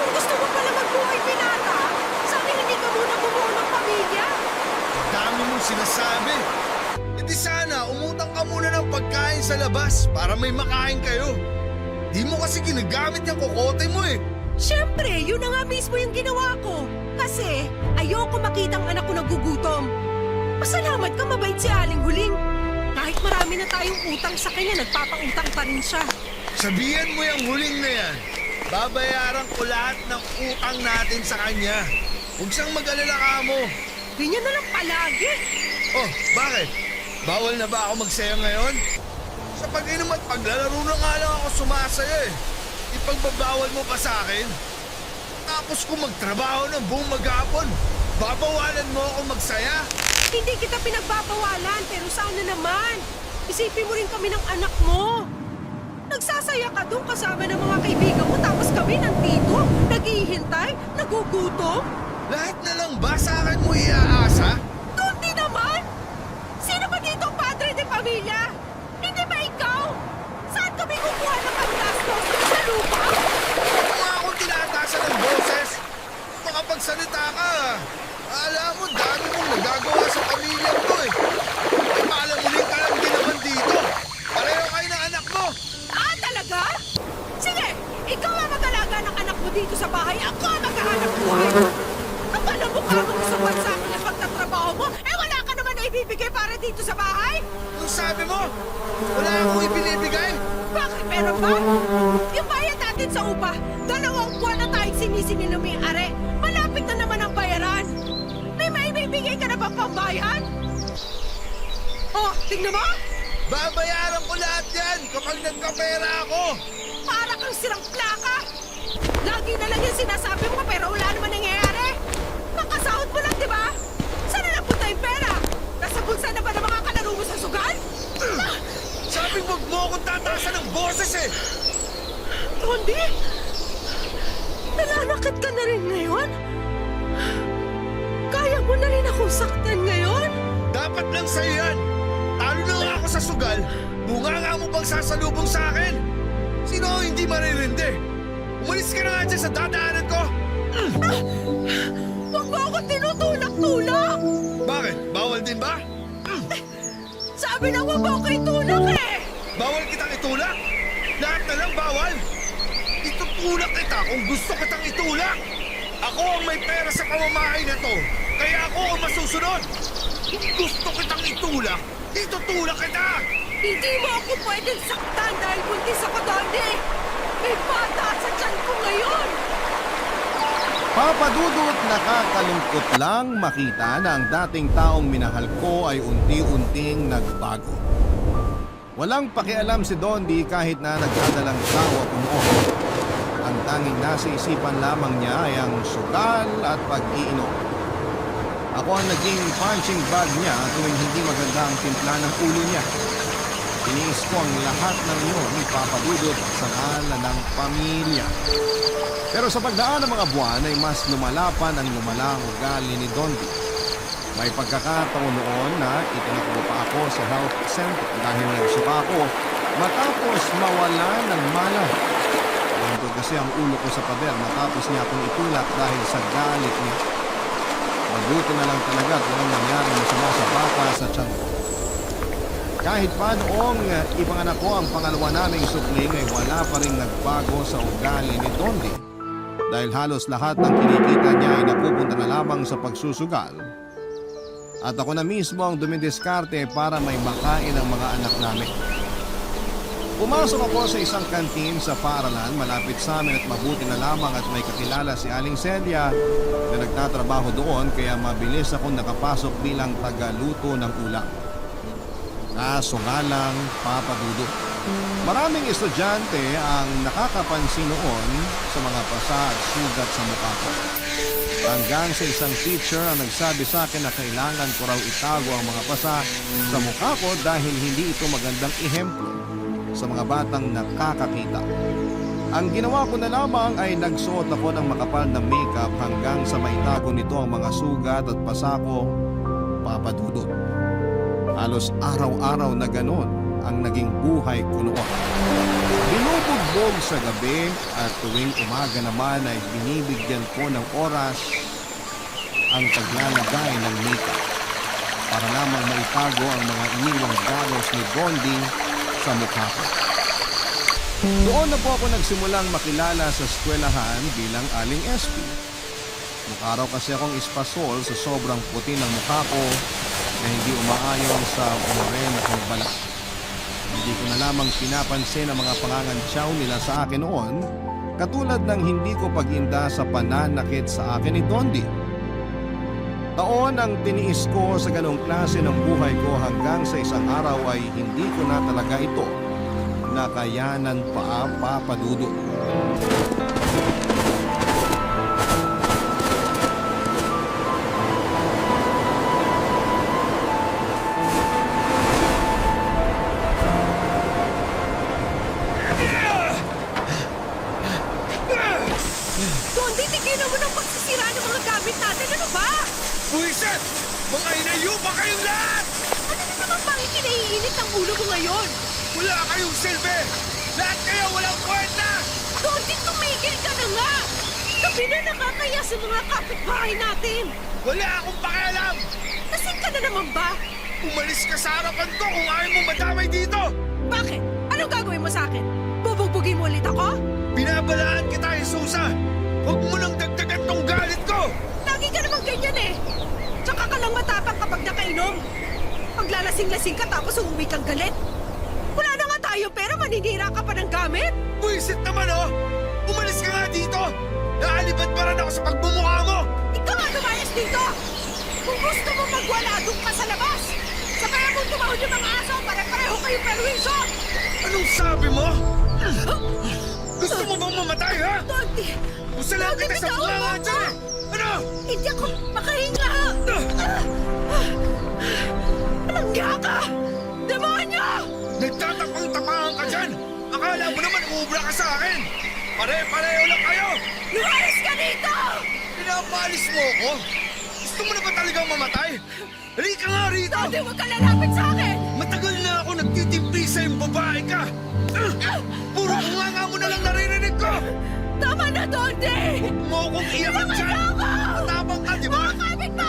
Kung gusto mo pala magbuhay pinata, sana hindi ka muna bumuo ng pamilya. Dami mong sinasabi. E di sana, umutang ka muna ng pagkain sa labas para may makain kayo. Di mo kasi ginagamit yung kokote mo eh. Siyempre, yun na nga mismo yung ginawa ko. Kasi ayoko makitang anak ko nagugutom. Pasalamat ka, mabait si Aling Huling. Kahit marami na tayong utang sa kanya, nagpapautang pa rin siya. Sabihan mo yung huling na yan. Babayaran ko lahat ng utang natin sa kanya. Huwag siyang mag-alala ka mo. Ganyan na lang palagi. Oh, bakit? Bawal na ba ako magsaya ngayon? Sa pag-inom at paglalaro na nga lang ako sumasaya eh. Ipagbabawal mo pa sa akin? Tapos kung magtrabaho ng buong maghapon, babawalan mo ako magsaya? Hindi kita pinagbabawalan, pero sana naman. Isipin mo rin kami ng anak mo. Nagsasaya ka doon kasama ng mga kaibigan mo, tapos kami nandito, naghihintay. Nagugutom? Lahat na lang ba sa akin mo iaasa? Dondi naman! Sino ba dito ang padre de pamilya? Hindi ba ikaw? Saan kami kukuha ng paggastos? Sa lupa? Huwag mo akong tinatasan ng boses. Makapagsalita ka. Alam mo, dami mong nagagawa sa pamilya ko eh. Ay, malamuling ka lang din naman dito. Pareho kayo ng anak mo. Ah, talaga? Sige, ikaw ang mag-alaga ng anak mo dito sa bahay. Ako ang maghahanap buhay. Kapag mukha mo sa bansa akin ang pagtatrabaho mo, eh wala ka naman na ibibigay para dito sa bahay? Anong sabi mo? Wala akong ibinibigay. Bakit meron ba? Yung bayad natin sa upa, 2 buwan na tayong sinisingil ng may-ari. Malapit na naman ang bayaran. May maibibigay ka na bang pambayad? Oh, tingnan mo! Babayaran ko lahat yan kapag nagkapera ako. Para kang sirang plaka! Lagi na lang yung sinasabi mo pero wala naman nangyayari. Makasahod mo lang, di ba? Saan na napunta yung pera? Nasa bulsa na ba ng mga kalaro mo sa sugal? Sabi mo mo akong tatasan ng boses eh. Tondi? Nalalakit ka na rin ngayon? Kaya mo na rin akong saktan ngayon? Dapat lang sa'yo yan. Talo na nga ako sa sugal. Bunga nga mo pang sasalubong sa akin. Sino ang hindi maririndi? Umalis ka na nga dyan sa dadaanan ko. Huwag mo akong tinutulak-tulak! Bakit? Bawal din ba? Sabi na huwag mo ako itulak eh! Bawal kitang itulak? Lahat na lang bawal? Itutulak kita kung gusto kitang itulak. Ako ang may pera sa pamamahay na to. Kaya ako ang masusunod. Kung gusto kitang itulak, itutulak kita. Hindi mo ako pwedeng saktan dahil buntis ako, Dondi! May bata sa tiyan ko ngayon! Papa Dudut, nakakalungkot lang makita na ang dating taong minahal ko ay unti-unting nagbago. Walang pakialam si Dondi kahit na nagdadalang tawa kumuha. Ang tanging nasa isipan lamang niya ay ang sugal at pag-iinom. Ako ang naging punching bag niya tuwing hindi maganda ang timpla ng ulo niya. Tiniis ko ang lahat ng iyon, Papa Dudut, sa ngalan ng pamilya. Pero sa pagdaan ng mga buwan ay mas lumalapan ang lumalang ugali ni Dondi. May pagkakataon noon na itinakbo pa ako sa health center dahil nagsuka ako matapos mawala ng malay. Nandun kasi ang ulo ko sa pader matapos niya akong itulak dahil sa galit niya. Mabuti na lang talaga at walang nangyari masama sa bata sa tiyan ko. Kahit pa noong ipanganak ko ang pangalawa naming supling ay wala pa rin nagbago sa ugali ni Dondi. Dahil halos lahat ng kinikita niya ay napupunta na lamang sa pagsusugal. At ako na mismo ang dumidiskarte para may makain ang mga anak namin. Pumasok ako sa isang kantin sa paaralan malapit sa amin at mabuti na lamang at may kakilala si Aling Celia na nagtatrabaho doon kaya mabilis akong nakapasok bilang tagaluto ng ulam. Kaso nga lang, Papa Dudut. Maraming estudyante ang nakakapansin noon sa mga pasa at sugat sa mukha ko. Hanggang sa isang teacher ang nagsabi sa akin na kailangan ko raw itago ang mga pasa sa mukha ko dahil hindi ito magandang ehemplo sa mga batang nakakakita. Ang ginawa ko na lamang ay nagsuot ako ng makapal na makeup hanggang sa maitago nito ang mga sugat at pasa ko, Papa Dudut. Halos araw-araw na ganon ang naging buhay ko noon. Binubugbog sa gabi at tuwing umaga naman ay binibigyan ko ng oras ang paglalagay ng makeup para lamang maitago ang mga iniwang galos ni Dondi sa mukha ko. Doon na po ako nagsimulang makilala sa eskwelahan bilang Aling SP. Mukha raw kasi akong ispasol sa sobrang puti ng mukha ko na hindi umaayon sa moreno kong balat. Hindi ko na lamang pinapansin ang mga pangangantsaw nila sa akin noon, katulad ng hindi ko paginda sa pananakit sa akin ni Dondi. Taon ang tiniis ko sa ganong klase ng buhay ko hanggang sa isang araw ay hindi ko na talaga ito nakayanan pa, Papa Dudut. Dondi, tigil Tignan mo ng pagsisira ng mga gamit natin. Ano ba? Buwisit! Mga inayupa kayong lahat! Ano na naman bang ikinaiinit ang ulo mo ngayon? Wala kayong silbi! Lahat kayo walang kwenta! Dodi, tumigil ka na nga! Sabi na nakakaya sa mga kapitbahay natin! Wala akong pakialam! Nasaan ka na naman ba? Umalis ka sa harapan ko kung ayaw mong madamay dito! Bakit? Anong gagawin mo sa akin? Bubugbugin mo ulit ako? Binabalaan kita, Jesusa! Huwag mo nang dagdagan tong galit ko! Lagi ka naman ganyan eh! Tsaka ka lang matapang kapag nakainom. Paglalasing-lasing ka tapos umuwi kang galit. Wala na nga tayo pero maninira ka pa ng gamit. Buwisit naman, oh! Umalis ka nga dito! Naalibad pa rin ako sa pagmumukha mo! Ikaw nga lumayas dito! Kung gusto mo magwala, doon ka sa labas! Sabaya mong tumahod yung mga aso para pareho kayong perwisyo! Anong sabi mo? Gusto mo bang mamatay, ha? Dodi! Usalan Dodi, kita sa bitawan mga mo nga ako! dyan! Ano? Hindi ako makahinga! Malangya ka! Demonyo! Nagtatapang-tapangan ka dyan! Akala mo naman ubra ka sa akin! Pare-pareho lang kayo! Lumayas ka dito! Pinapalis mo ako? Gusto mo na ba talagang mamatay? Halika nga rito! Dodi, huwag ka lalapit sa akin! Matagal na ako nagtitimpi sa yung babae ka! Puro kunganga mo na lang naririnig ko! Tama na, Dodi! Huwag mo akong iyakan dyan! Matapang ka, di ba? Lumaban ka!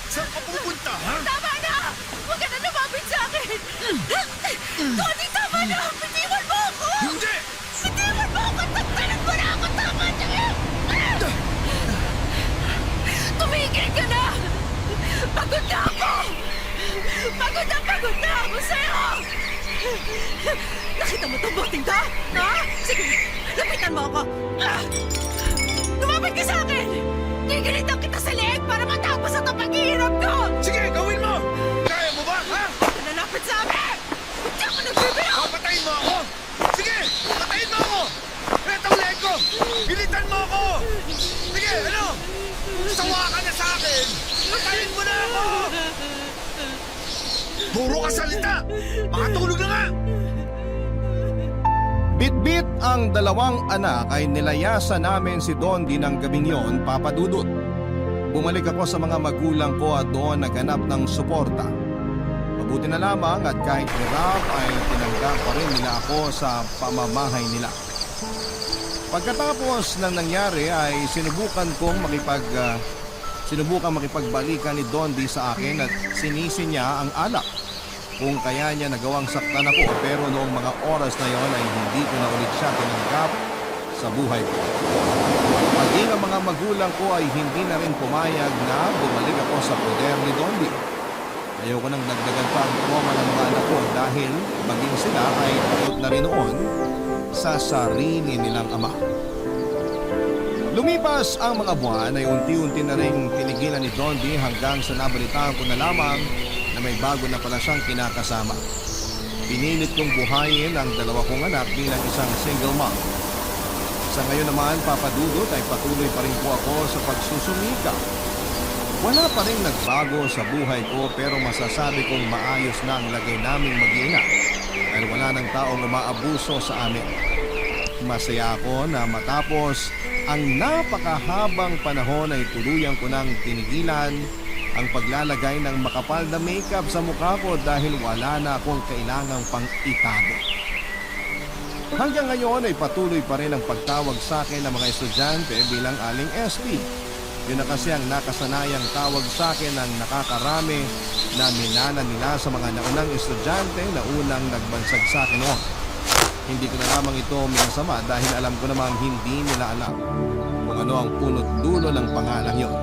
Saan ka pupunta, ha? Tama na! Huwag ka na lumapit sa akin! Dodi, tama na! Bitiwan mo ako! Hindi! Bitiwan mo ako! Tagtanan mo na ako! Tama na! Tumigil ka na! Pagod na ako! Pagod na ako sa'yo! Nakita mo itong boting to? Ha? Sige, lapitan mo ako! Lumapit ka sa akin! Gigilitan kita sa leeg para matapos ang paghihirap ko! Sige, gawin mo! Kaya mo ba, ha? Lalapit sa amin! Hindi ako nagbibiro! Papatayin mo ako! Sige! Patayin mo ako! Etong leg ko! Bilitan mo ako! Sige, ano? Sawa ka na sa akin! Patayin mo na ako! Puro ka salita! Makatulog na nga! Bitbit ang dalawang anak ay nilayasan namin si Dondi ng gabing yon, Papa Dudut. Bumalik ako sa mga magulang ko at doon naghanap ng suporta. Mabuti na lamang at kahit hirap ay tinanggap pa rin nila ako sa pamamahay nila. Pagkatapos ng nangyari ay sinubukan makipagbalikan ni Dondi sa akin at sinisi niya ang alak. Kung kaya niya nagawang saktan ako, pero noong mga oras na yon ay hindi ko na ulit siya tinanggap sa buhay ko. Maging ang mga magulang ko ay hindi na rin pumayag na bumalik ako sa poder ni Dondi. Ayoko nang dagdagan pa ang trauma ng mga anak ko dahil maging sila ay takot na rin noon sa sarili nilang ama. Lumipas ang mga buwan ay unti-unti na rin tinigilan ni Dondi hanggang sa nabalitaan ko na lamang na may bago na pala siyang kinakasama. Pinilit kong buhayin ang dalawa kong anak bilang isang single mom. Sa ngayon naman, Papa Dudut, ay patuloy pa rin po ako sa pagsusumikap. Wala pa rin nagbago sa buhay ko pero masasabi kong maayos na ang lagay naming mag-iina dahil wala ng taong umaabuso sa amin. Masaya ako na matapos ang napakahabang panahon ay tuluyan ko nang tinigilan ang paglalagay ng makapal na makeup sa mukha ko dahil wala na akong kailangang pang itago. Hanggang ngayon ay patuloy pa rin ang pagtawag sa akin ng mga estudyante bilang Aling SP. Yun na kasi ang nakasanayang tawag sa akin ng nakakarami na minana nila sa mga naunang estudyante na unang nagbansag sa akin noon. Hindi ko na lamang ito minasama dahil alam ko namang hindi nila alam kung ano ang punot dulo ng pangalang yon.